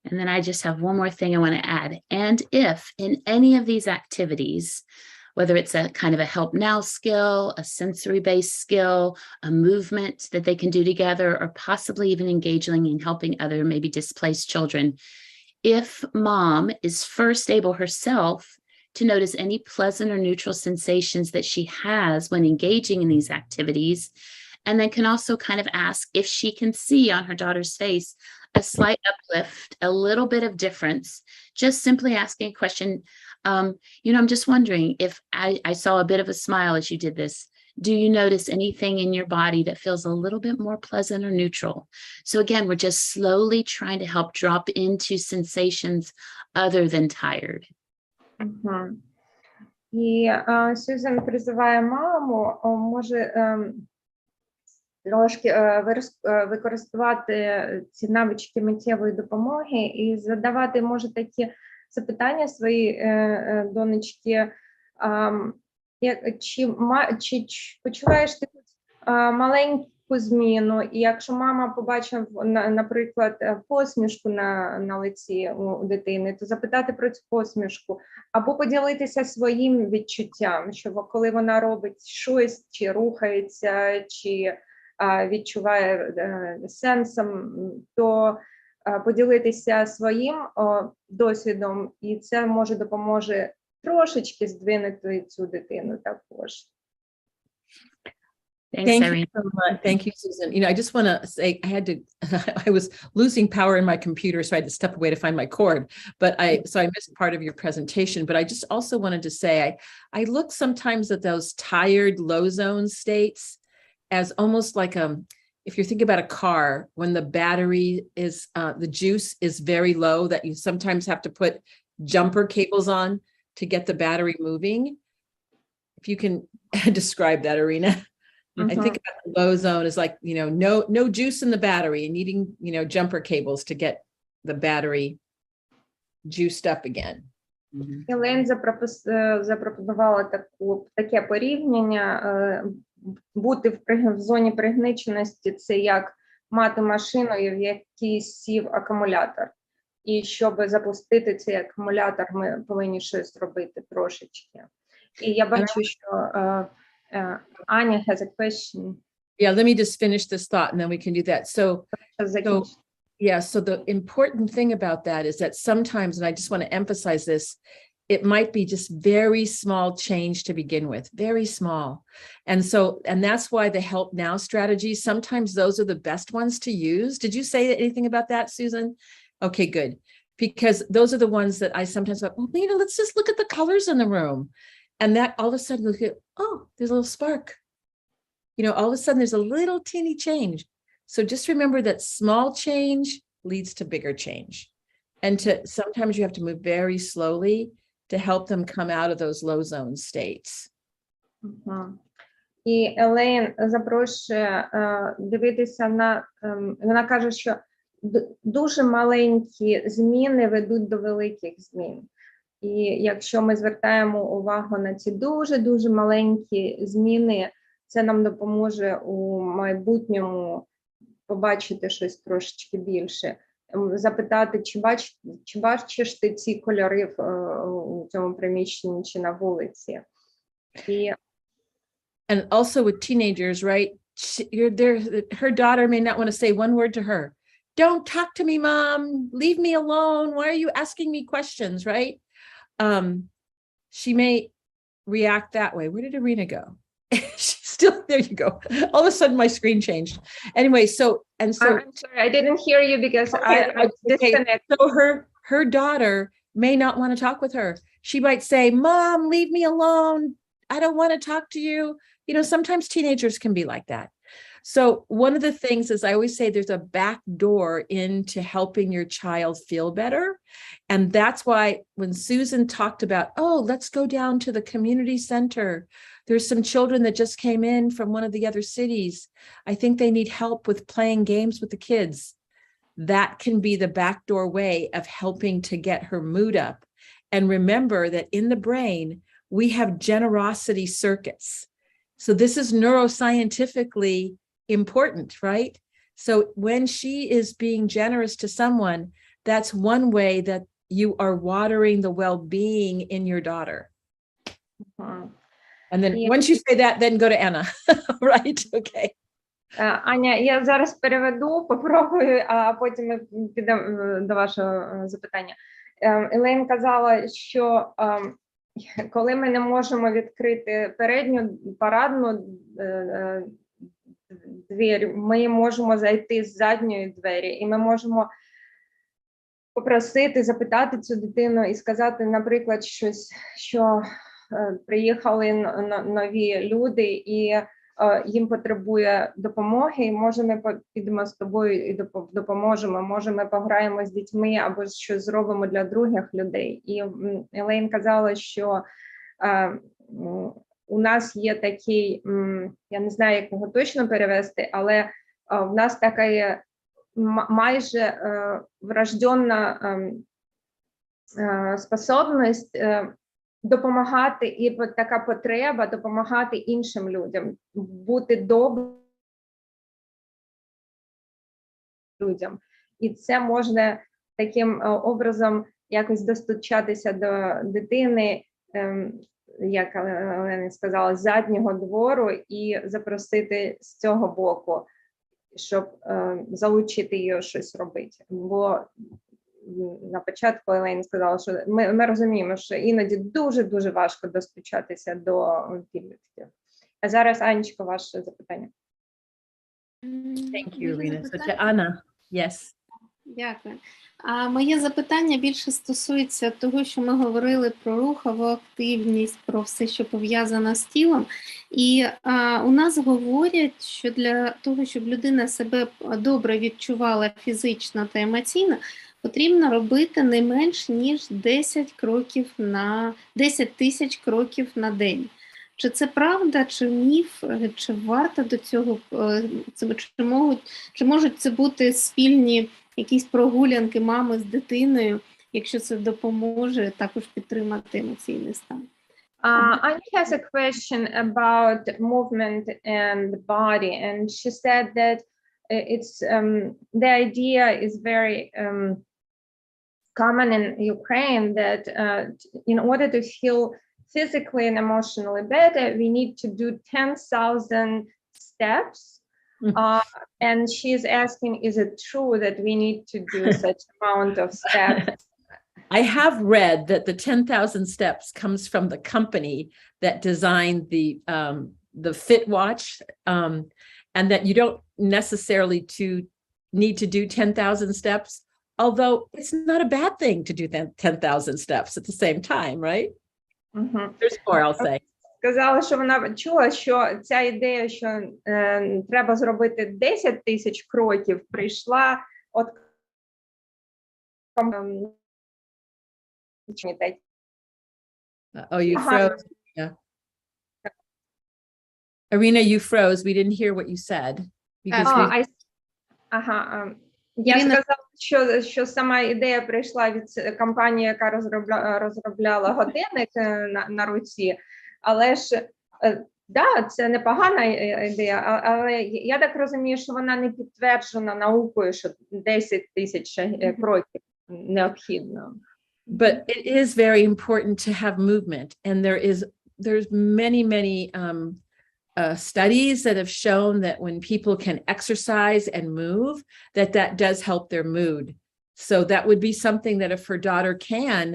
And then I just have one more thing I want to add. And if in any of these activities, whether it's a kind of a help now skill, a sensory-based skill, a movement that they can do together, or possibly even engaging in helping other maybe displaced children, if mom is first able herself to notice any pleasant or neutral sensations that she has when engaging in these activities, and then can also kind of ask if she can see on her daughter's face a slight uplift, a little bit of difference, just simply asking a question. I'm just wondering if I saw a bit of a smile as you did this. Do you notice anything in your body that feels a little bit more pleasant or neutral? So again, we're just slowly trying to help drop into sensations other than tired. І Сюзан призиває маму, може трошки використовувати ці навички миттєвої допомоги і задавати, може, такі запитання своїй донечки, чи почуваєш ти маленьку зміну, і якщо мама побачила, наприклад, посмішку на лиці у дитини, то запитати про цю посмішку, або поділитися своїм відчуттям, що коли вона робить щось, чи рухається, чи відчуває сенсом, то поділитися своїм досвідом, і це може допоможе трошечки здвинути цю дитину також. Thank you so much. Thank you, Susan. I just want to say I was losing power in my computer, so I had to step away to find my cord. So I missed part of your presentation. But I just also wanted to say I look sometimes at those tired, low zone states as almost like if you're thinking about a car, when the battery is, the juice is very low, that you sometimes have to put jumper cables on to get the battery moving. If you can describe that, Irina. I think about the low zone is like, no juice in the battery and needing, jumper cables to get the battery juiced up again. Елейн запропонувала таке порівняння. Бути в зоні пригніченості – це як мати машину, в якій сів акумулятор. І щоб запустити цей акумулятор, ми повинні щось робити трошечки. І я бачу, що Anya has a question. Yeah, let me just finish this thought and then we can do that. So the important thing about that is that sometimes, and I just want to emphasize this, it might be just very small change to begin with, very small. And that's why the help now strategies, sometimes those are the best ones to use. Did you say anything about that, Susan? Okay, good. Because those are the ones that I sometimes go, well, let's just look at the colors in the room. And that all of a sudden, look at, there's a little spark. All of a sudden there's a little teeny change. So just remember that small change leads to bigger change. And sometimes you have to move very slowly to help them come out of those low zone states. І Елейн запрошує дивитися вона каже, що дуже маленькі зміни ведуть до великих змін. І якщо ми звертаємо увагу на ці дуже-дуже маленькі зміни, це нам допоможе у майбутньому побачити щось трошечки більше. Запитати, чи бачиш ти ці кольори у цьому приміщенні чи на вулиці. And also with teenagers, right? Her daughter may not want to say one word to her. Don't talk to me, Mom. Leave me alone. Why are you asking me questions, right? She may react that way. Where did Irina go? She's still, there you go. All of a sudden my screen changed. Anyway, I'm sorry, I didn't hear you because I disconnected. So her daughter may not want to talk with her. she might say, Mom, leave me alone. I don't want to talk to you. You know, sometimes teenagers can be like that. So one of the things is I always say there's a back door into helping your child feel better. And that's why when Susan talked about, oh, let's go down to the community center. There's some children that just came in from one of the other cities. I think they need help with playing games with the kids. That can be the backdoor way of helping to get her mood up. And remember that in the brain, we have generosity circuits. So this is neuroscientifically important, right? So when she is being generous to someone, that's one way that you are watering the well-being in your daughter. Мгм. And then Yeah. once you say that, then go to Anna, right? Okay. Аня, я зараз переведу, попробую, а потім ми підемо до вашого запитання. Елейн казала, що коли ми не можемо відкрити передню парадну двері, ми можемо зайти з задньої двері, і ми можемо попросити, запитати цю дитину і сказати, наприклад, щось, що приїхали нові люди, і їм потребує допомоги, і може ми підемо з тобою і допоможемо, може ми пограємо з дітьми або щось зробимо для других людей. І Елейн казала, що у нас є такий, я не знаю, як його точно перевести, але в нас така є майже врожденна способність допомагати, і така потреба допомагати іншим людям, бути добрим людям. І це можна таким образом якось достучатися до дитини, як Олена сказала, з заднього двору і запросити з цього боку, щоб залучити її щось робити. Бо на початку Елейн сказала, що ми розуміємо, що іноді дуже-дуже важко достучатися до підлітків. А зараз, Анечко, ваше запитання. Thank you, Irina. So, Anna, yes. Дякую. А моє запитання більше стосується того, що ми говорили про рухову активність, про все, що пов'язано з тілом. І у нас говорять, що для того, щоб людина себе добре відчувала фізично та емоційно, потрібно робити не менш ніж 10 тисяч кроків на день. Чи це правда, чи міф, чи варто до цього, чи можуть це бути спільні якісь прогулянки мами з дитиною, якщо це допоможе також підтримати емоційний стан? Anya has a question about movement and the body, and she said that it's the idea is very common in Ukraine that in order to feel physically and emotionally better, we need to do 10,000 steps. And she's asking, is it true that we need to do such amount of steps? I have read that the 10,000 steps comes from the company that designed the Fit watch, and that you don't necessarily need to do 10,000 steps, although it's not a bad thing to do 10,000 steps at the same time, right? Mm-hmm. There's more, I'll say. Сказала, що вона чула, що ця ідея, що треба зробити 10 тисяч кроків, прийшла від Oh, you froze. Yeah. Irina, you froze. We didn't hear what you said. Because Я сказала, що сама ідея прийшла від компанії, яка розробляла годинник на руці, але ж, да, це непогана ідея, але я так розумію, що вона не підтверджена наукою, що 10 тисяч кроків необхідно. But it is very important to have movement, and there's many studies that have shown that when people can exercise and move, that does help their mood. So that would be something that if her daughter can,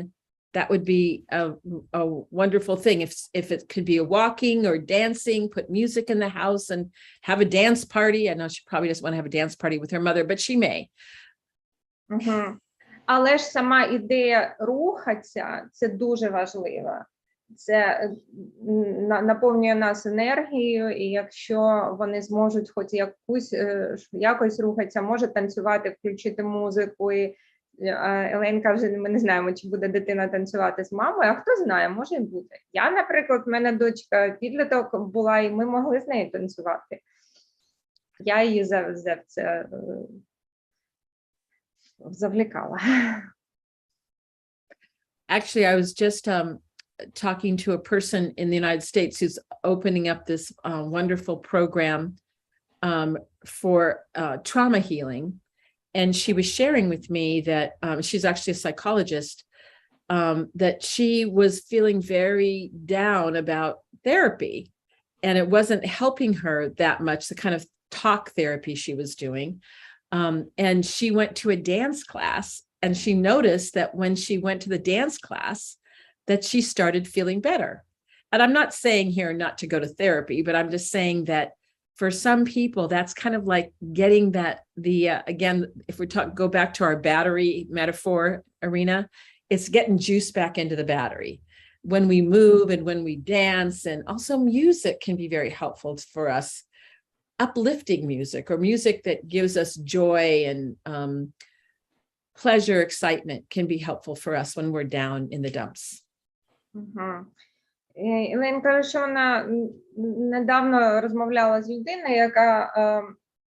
that would be a wonderful thing. If it could be a walking or dancing, put music in the house and have a dance party. I know she probably doesn't want to have a dance party with her mother, but she may. Mm-hmm. Але ж сама ідея рухатися – це дуже важливо. Це наповнює нас енергією, і якщо вони зможуть хоч якось рухатися, може танцювати, включити музику. І Елейн каже, ми не знаємо, чи буде дитина танцювати з мамою, а хто знає, може і бути. Я, наприклад, в мене дочка підліток була, і ми могли з нею танцювати. Я її завлікала. Actually, I was just talking to a person in the United States who's opening up this wonderful program for trauma healing. And she was sharing with me that she's actually a psychologist, that she was feeling very down about therapy. And it wasn't helping her that much, the kind of talk therapy she was doing. And she went to a dance class, and she noticed that when she went to the dance class, that she started feeling better. And I'm not saying here not to go to therapy, but I'm just saying that for some people, that's kind of like getting that, again, if we go back to our battery metaphor arena, it's getting juice back into the battery. When we move and when we dance, and also music can be very helpful for us. Uplifting music, or music that gives us joy and pleasure, excitement, can be helpful for us when we're down in the dumps. Елейн каже, що вона недавно розмовляла з людиною, яка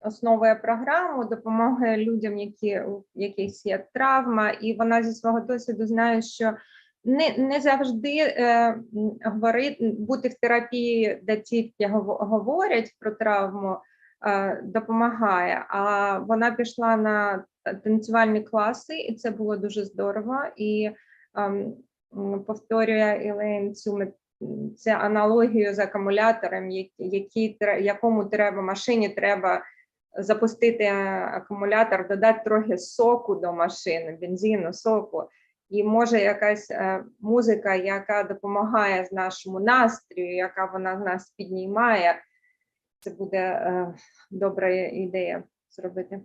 основує програму допомоги людям, у яких є травма, і вона зі свого досвіду знає, що не завжди бути в терапії, де тільки говорять про травму, допомагає. А вона пішла на танцювальні класи, і це було дуже здорово. І повторює Елейн цю аналогію з акумулятором, якому машині треба запустити акумулятор, додати трохи соку до машини, бензину, соку. І може якась музика, яка допомагає з нашому настрою, яка вона нас піднімає, це буде добра ідея зробити.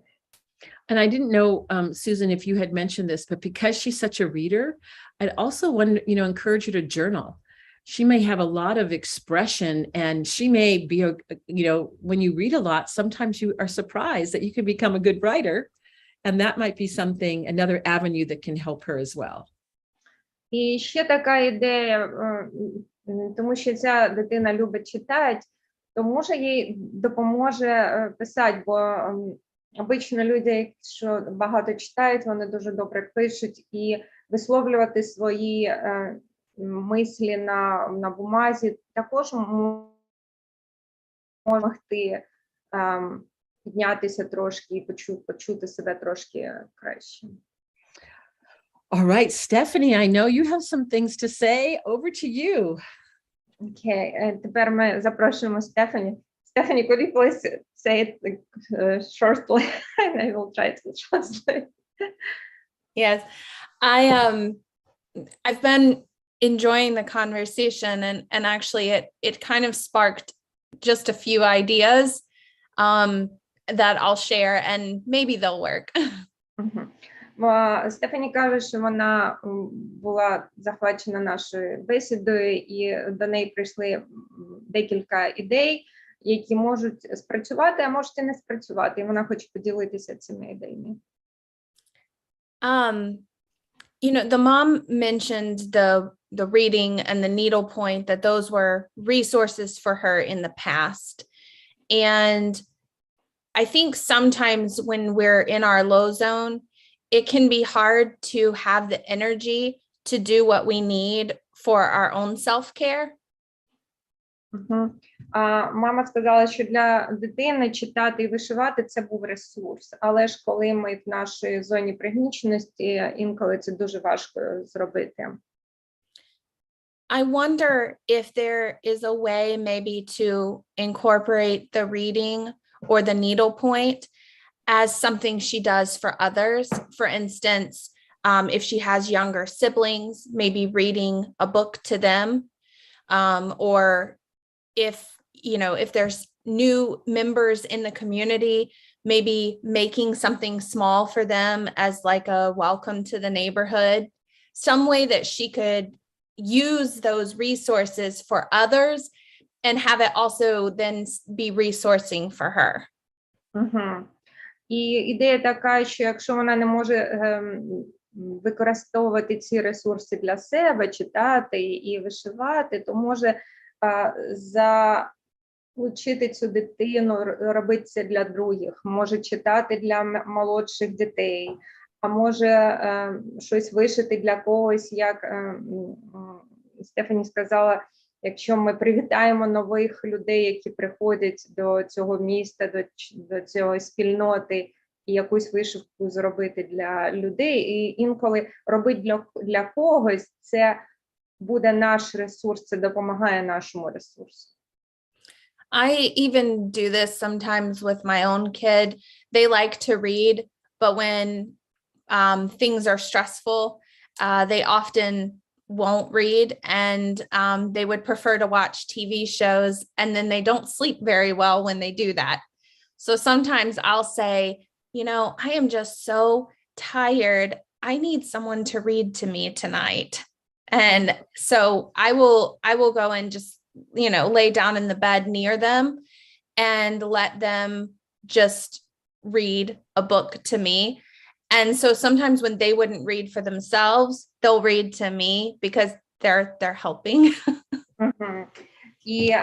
And I didn't know, Susan, if you had mentioned this, but because she's such a reader, I'd also want to, encourage her to journal. She may have a lot of expression, and she may be, when you read a lot, sometimes you are surprised that you can become a good writer. And that might be another avenue that can help her as well. І ще така ідея, тому що ця дитина любить читати, то може їй допоможе писати, бо обично люди, що багато читають, вони дуже добре пишуть, і висловлювати свої мислі на бумазі також може допомогти піднятися трошки і почути себе трошки краще. All right, Stephanie, I know you have some things to say. Over to you. Okay, тепер ми запрошуємо Stephanie. Stephanie, could you please say it shortly, and I will try to translate. Yes, I've been enjoying the conversation, and actually it kind of sparked just a few ideas that I'll share, and maybe they'll work. Стефані каже, що вона була захвачена нашою бесідою, і до неї прийшли декілька ідей, які можуть спрацювати, а можуть і не спрацювати, і вона хоче поділитися цими ідеями. The mom mentioned the reading and the needlepoint, that those were resources for her in the past. And I think sometimes when we're in our low zone, it can be hard to have the energy to do what we need for our own self-care. Мама сказала, що для дитини читати і вишивати – це був ресурс. Але ж коли ми в нашій зоні пригніченості, інколи це дуже важко зробити. I wonder if there is a way maybe to incorporate the reading or the needlepoint as something she does for others. For instance, if she has younger siblings, maybe reading a book to them, or if there's new members in the community, maybe making something small for them as like a welcome to the neighborhood, some way that she could use those resources for others and have it also then be resourcing for her. І ідея така, що якщо вона не може використовувати ці ресурси для себе, читати і вишивати, то може залучити цю дитину, робити це для других, може читати для молодших дітей, а може щось вишити для когось, як Стефані сказала, якщо ми привітаємо нових людей, які приходять до цього міста, до цієї спільноти, і якусь вишивку зробити для людей, і інколи робити для когось, це буде наш ресурс, це допомагає нашому ресурсу. I even do this sometimes with my own kid. They like to read, but when things are stressful, they often won't read, and they would prefer to watch TV shows, and then they don't sleep very well when they do that. So sometimes I'll say, you know, I am just so tired. I need someone to read to me tonight. And so I will go and just, you know, lay down in the bed near them and let them just read a book to me. And so sometimes when they wouldn't read for themselves, they'll read to me because they're helping. І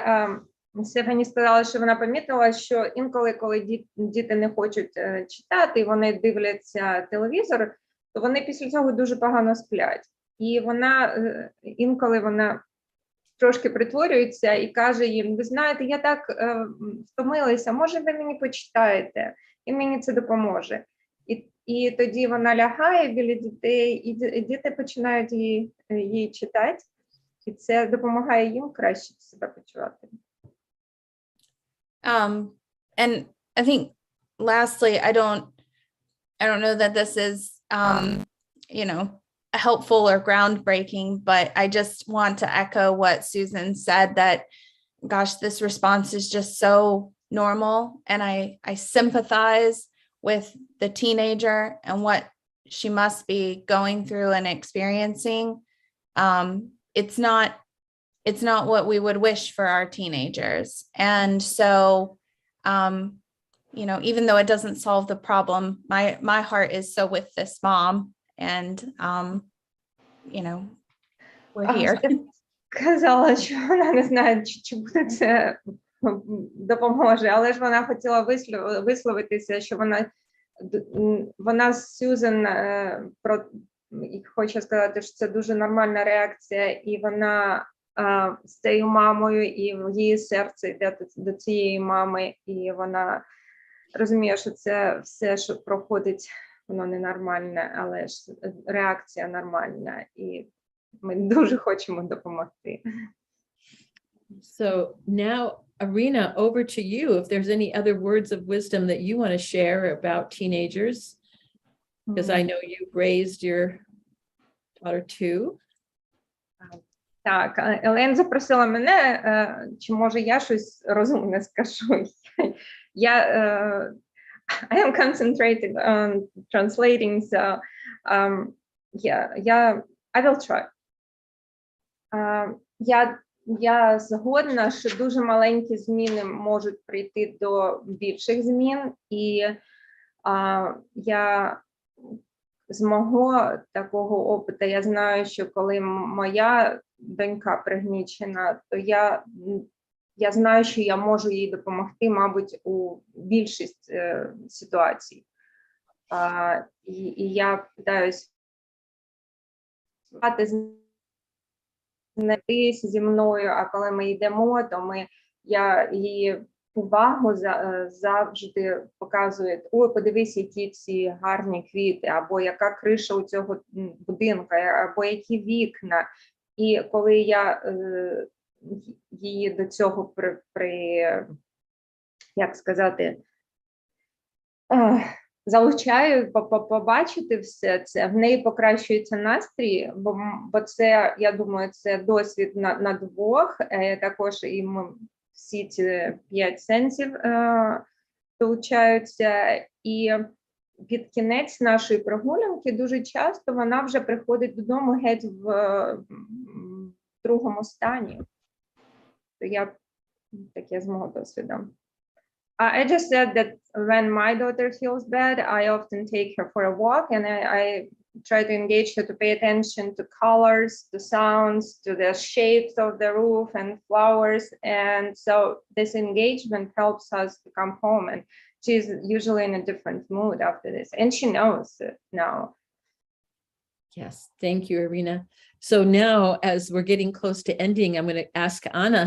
Стефані сказала, що вона помітила, що інколи, коли діти не хочуть читати, вони дивляться телевізор, то вони після цього дуже погано сплять. І вона інколи вона трошки притворюється і каже їм: ви знаєте, я так втомилася, може ви мені почитаєте, і мені це допоможе. І тоді вона лягає біля дітей, і діти починають їй читати, і це допомагає їм краще себе почувати. And I think lastly, I don't know that this is, you know, helpful or groundbreaking, but I just want to echo what Susan said, that, gosh, this response is just so normal. And I sympathize with the teenager and what she must be going through and experiencing. It's not what we would wish for our teenagers. And so, you know, even though it doesn't solve the problem, my heart is so with this mom, and, you know, we're here. Казала, що вона не знає, чи буде це допоможе, але ж вона хотіла висловитися, що вона з Сюзан хоче сказати, що це дуже нормальна реакція, і вона з цією мамою, і в її серце йде до цієї мами, і вона розуміє, що це все, що проходить, воно ненормальне, але ж реакція нормальна, і ми дуже хочемо допомогти. So now, Irina, over to you. If there's any other words of wisdom that you want to share about teenagers, because I know you've raised your daughter too. Так, Елен запросила мене, чи може я щось розумне скажу. I am concentrated on translating, so I will try. Я згодна, що дуже маленькі зміни можуть прийти до більших змін, і я з мого такого опиту, я знаю, що коли моя донька пригнічена, то я знаю, що я можу їй допомогти, мабуть, у більшість ситуацій. І я питаюся знайтись зі мною, а коли ми йдемо, то я її увагу завжди показую: ой, подивись, які ці гарні квіти, або яка криша у цього будинку, або які вікна. І коли я її до цього як сказати, залучаю побачити все це, в неї покращується настрій, бо це, я думаю, це досвід на двох, також і ми всі ці 5 сенсів долучаються, і під кінець нашої прогулянки дуже часто вона вже приходить додому геть в другому стані. То я таке з мого досвіду. I just said that when my daughter feels bad, I often take her for a walk, and I try to engage her to pay attention to colors, to sounds, to the shapes of the roof and flowers. And so this engagement helps us to come home, and she's usually in a different mood after this, and she knows it now. Yes, thank you, Irina. So now, as we're getting close to ending, I'm going to ask Anna.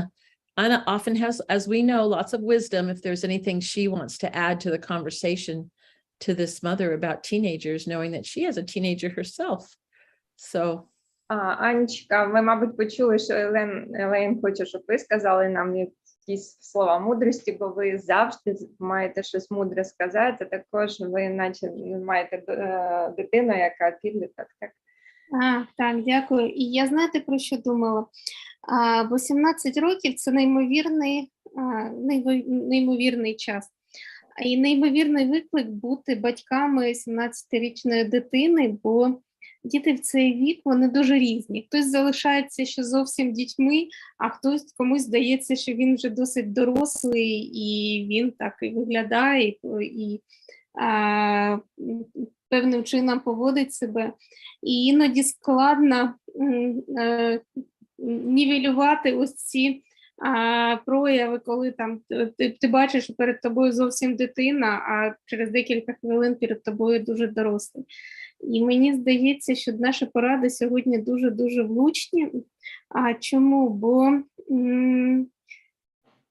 Anna often has, as we know, lots of wisdom. If there's anything she wants to add to the conversation to this mother about teenagers, knowing that she has a teenager herself. So. Анечка, ви, мабуть, почули, що Елейн хоче, щоб ви сказали нам якісь слова мудрості, бо ви завжди маєте щось мудре сказати. Також ви наче маєте дитину, яка підліток. Так, дякую. І я знаєте, про що думала? 18 років – це неймовірний час. І неймовірний виклик бути батьками 17-річної дитини, бо діти в цей вік, вони дуже різні. Хтось залишається ще зовсім дітьми, а комусь здається, що він вже досить дорослий, і він так і виглядає, і певним чином поводить себе. І іноді складно нівелювати ось ці прояви, коли там ти бачиш, що перед тобою зовсім дитина, а через декілька хвилин перед тобою дуже дорослий. І мені здається, що наші поради сьогодні дуже-дуже влучні. Чому? Бо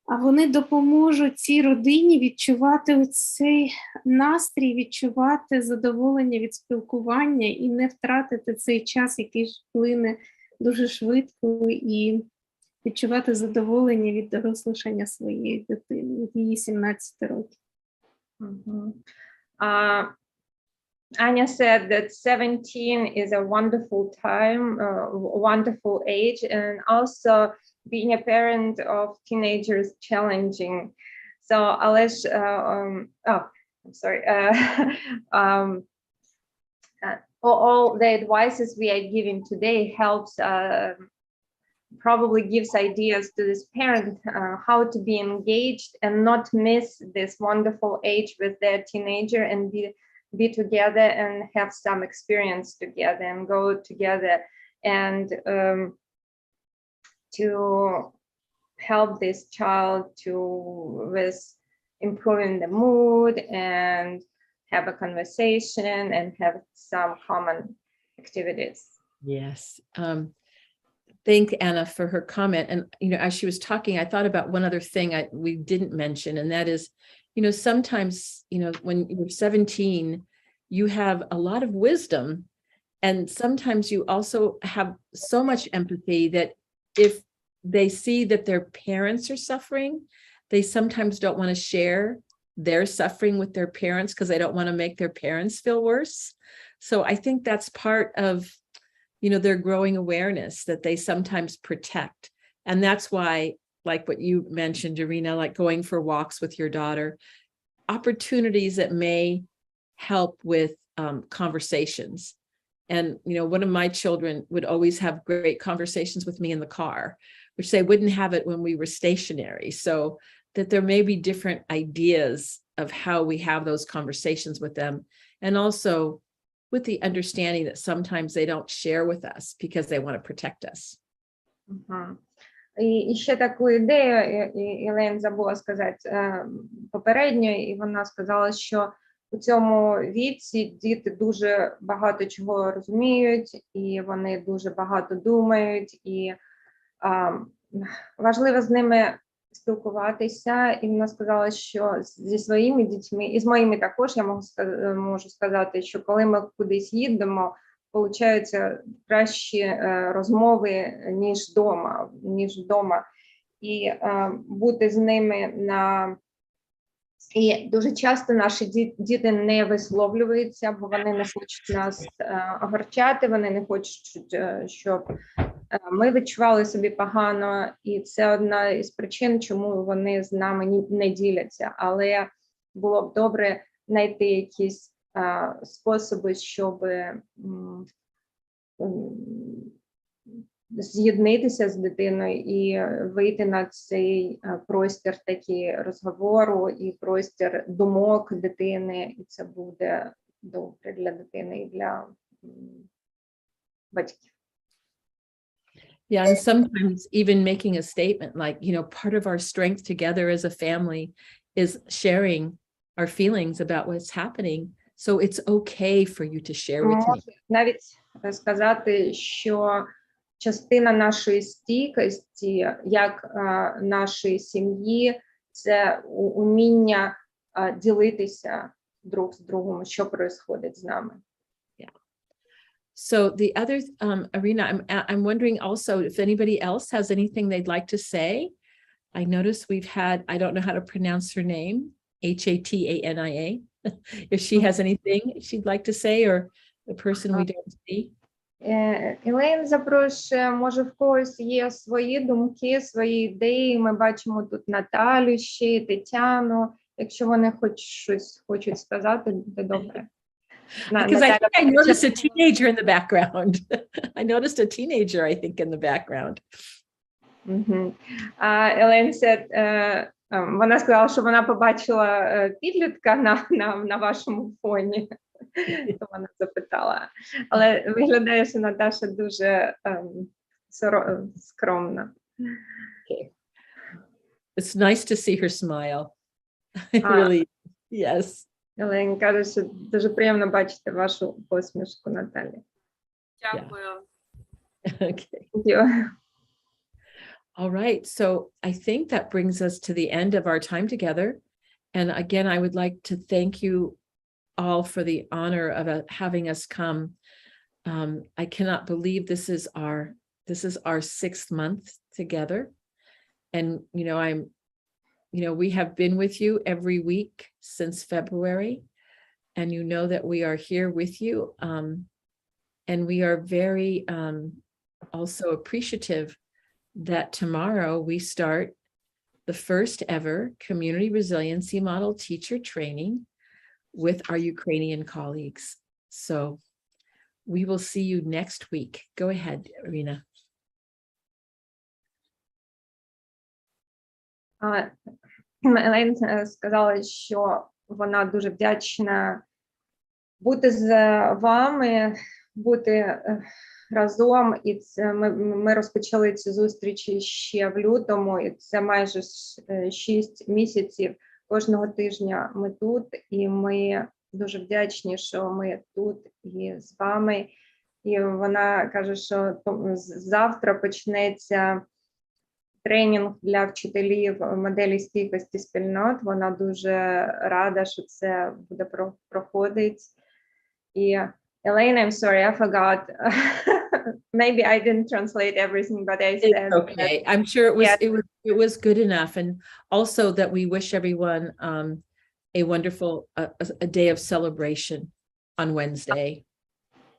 вони допоможуть цій родині відчувати цей настрій, відчувати задоволення від спілкування і не втратити цей час, який плине дуже швидко, і відчувати задоволення від дорослішання своєї дитини, від її 17 років. Anya said that 17 is a wonderful time, wonderful age, and also being a parent of teenagers challenging. So Alesh, all the advices we are giving today helps, probably gives ideas to this parent how to be engaged and not miss this wonderful age with their teenager, and be together and have some experience together and go together, and to help this child with improving the mood and have a conversation and have some common activities. Yes. Thank Anna for her comment. And, as she was talking, I thought about one other thing we didn't mention, and that is, sometimes, when you're 17, you have a lot of wisdom, and sometimes you also have so much empathy that if they see that their parents are suffering, they sometimes don't want to share their suffering with their parents because they don't want to make their parents feel worse. So I think that's part of, their growing awareness that they sometimes protect. And that's why, like what you mentioned, Irina, like going for walks with your daughter, opportunities that may help with conversations. And, one of my children would always have great conversations with me in the car, which they wouldn't have it when we were stationary. So that there may be different ideas of how we have those conversations with them. And also with the understanding that sometimes they don't share with us because they want to protect us. І ще таку ідею Елейн забула сказати попередньо, і вона сказала, що у цьому віці діти дуже багато чого розуміють, і вони дуже багато думають, і важливо з ними спілкуватися. І вона сказала, що зі своїми дітьми, і з моїми також, я можу сказати, що коли ми кудись їдемо, получаються кращі розмови, ніж вдома. І бути з ними І дуже часто наші діти не висловлюються, бо вони не хочуть нас огорчати, вони не хочуть, щоб ми відчували собі погано. І це одна із причин, чому вони з нами не діляться. Але було б добре знайти якісь способи, щоб з'єднатися з дитиною і вийти на цей простір такий розговору і простір думок дитини, і це буде добре для дитини і для батьків. Yeah, and sometimes even making a statement like, part of our strength together as a family is sharing our feelings about what's happening. So it's okay for you to share with me. Можна навіть сказати, що частина нашої стійкості, як нашої сім'ї, це уміння ділитися друг з другом, що відбувається з нами. So the other, Irina, I'm wondering also if anybody else has anything they'd like to say. I noticed we've had, I don't know how to pronounce her name, Hatania. If she has anything she'd like to say, or the person we don't see. Елейн запрошує, може в когось є свої думки, свої ідеї. Ми бачимо тут Наталю ще, Тетяну. Якщо вони хоч щось хочуть сказати, буде добре. Because I think I noticed a teenager in the background. I noticed a teenager, I think, in the background. Елейн said, вона сказала, що вона побачила підлітка на вашому фоні. То вона запитала. Але виглядає, що Наташа дуже скромна. Okay. It's nice to see her smile. Really, yes. Елейн каже, що дуже приємно бачити вашу посмішку, Наталі. Дякую. Okay. All right. So I think that brings us to the end of our time together. And again, I would like to thank you all for the honor of having us come. I cannot believe this is our 6th month together. And, we have been with you every week since February, and you know that we are here with you. And we are very also appreciative that tomorrow we start the first ever community resiliency model teacher training with our Ukrainian colleagues. So we will see you next week. Go ahead, Irina. Елейн сказала, що вона дуже вдячна бути з вами, бути разом. І це ми розпочали ці зустрічі ще в лютому, і це майже 6 місяців. Кожного тижня ми тут, і ми дуже вдячні, що ми тут і з вами. І вона каже, що завтра почнеться тренінг для вчителів моделі стійкості спільнот. Вона дуже рада, що це буде проходити. І Elaine, I'm sorry, I forgot. Maybe I didn't translate everything, but I said. It's okay. I'm sure it was good enough, and also that we wish everyone a wonderful a day of celebration on Wednesday.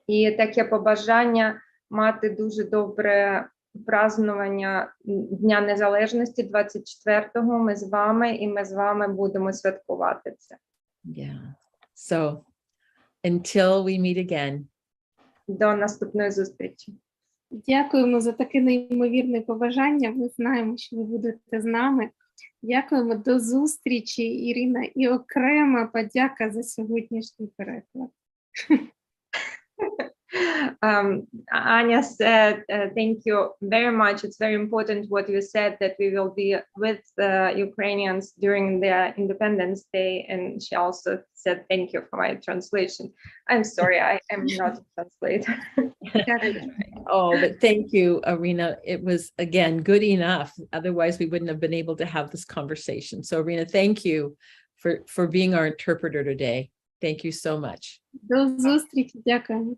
І таке побажання мати дуже добре празднування Дня Незалежності 24-го. Ми з вами, і ми з вами будемо святкувати це. Yeah. So until we meet again. До наступної зустрічі. Дякуємо за таке неймовірне побажання. Ми знаємо, що ви будете з нами. Дякуємо, до зустрічі, Ірина. І окрема подяка за сьогоднішній переклад. Anya said, thank you very much. It's very important what you said, that we will be with the Ukrainians during the Independence Day. And she also said, thank you for my translation. I'm sorry, I am not a translator. Oh, but thank you, Irina. It was, again, good enough. Otherwise, we wouldn't have been able to have this conversation. So, Irina, thank you for being our interpreter today. Thank you so much. До зустрічі. Дякуємо.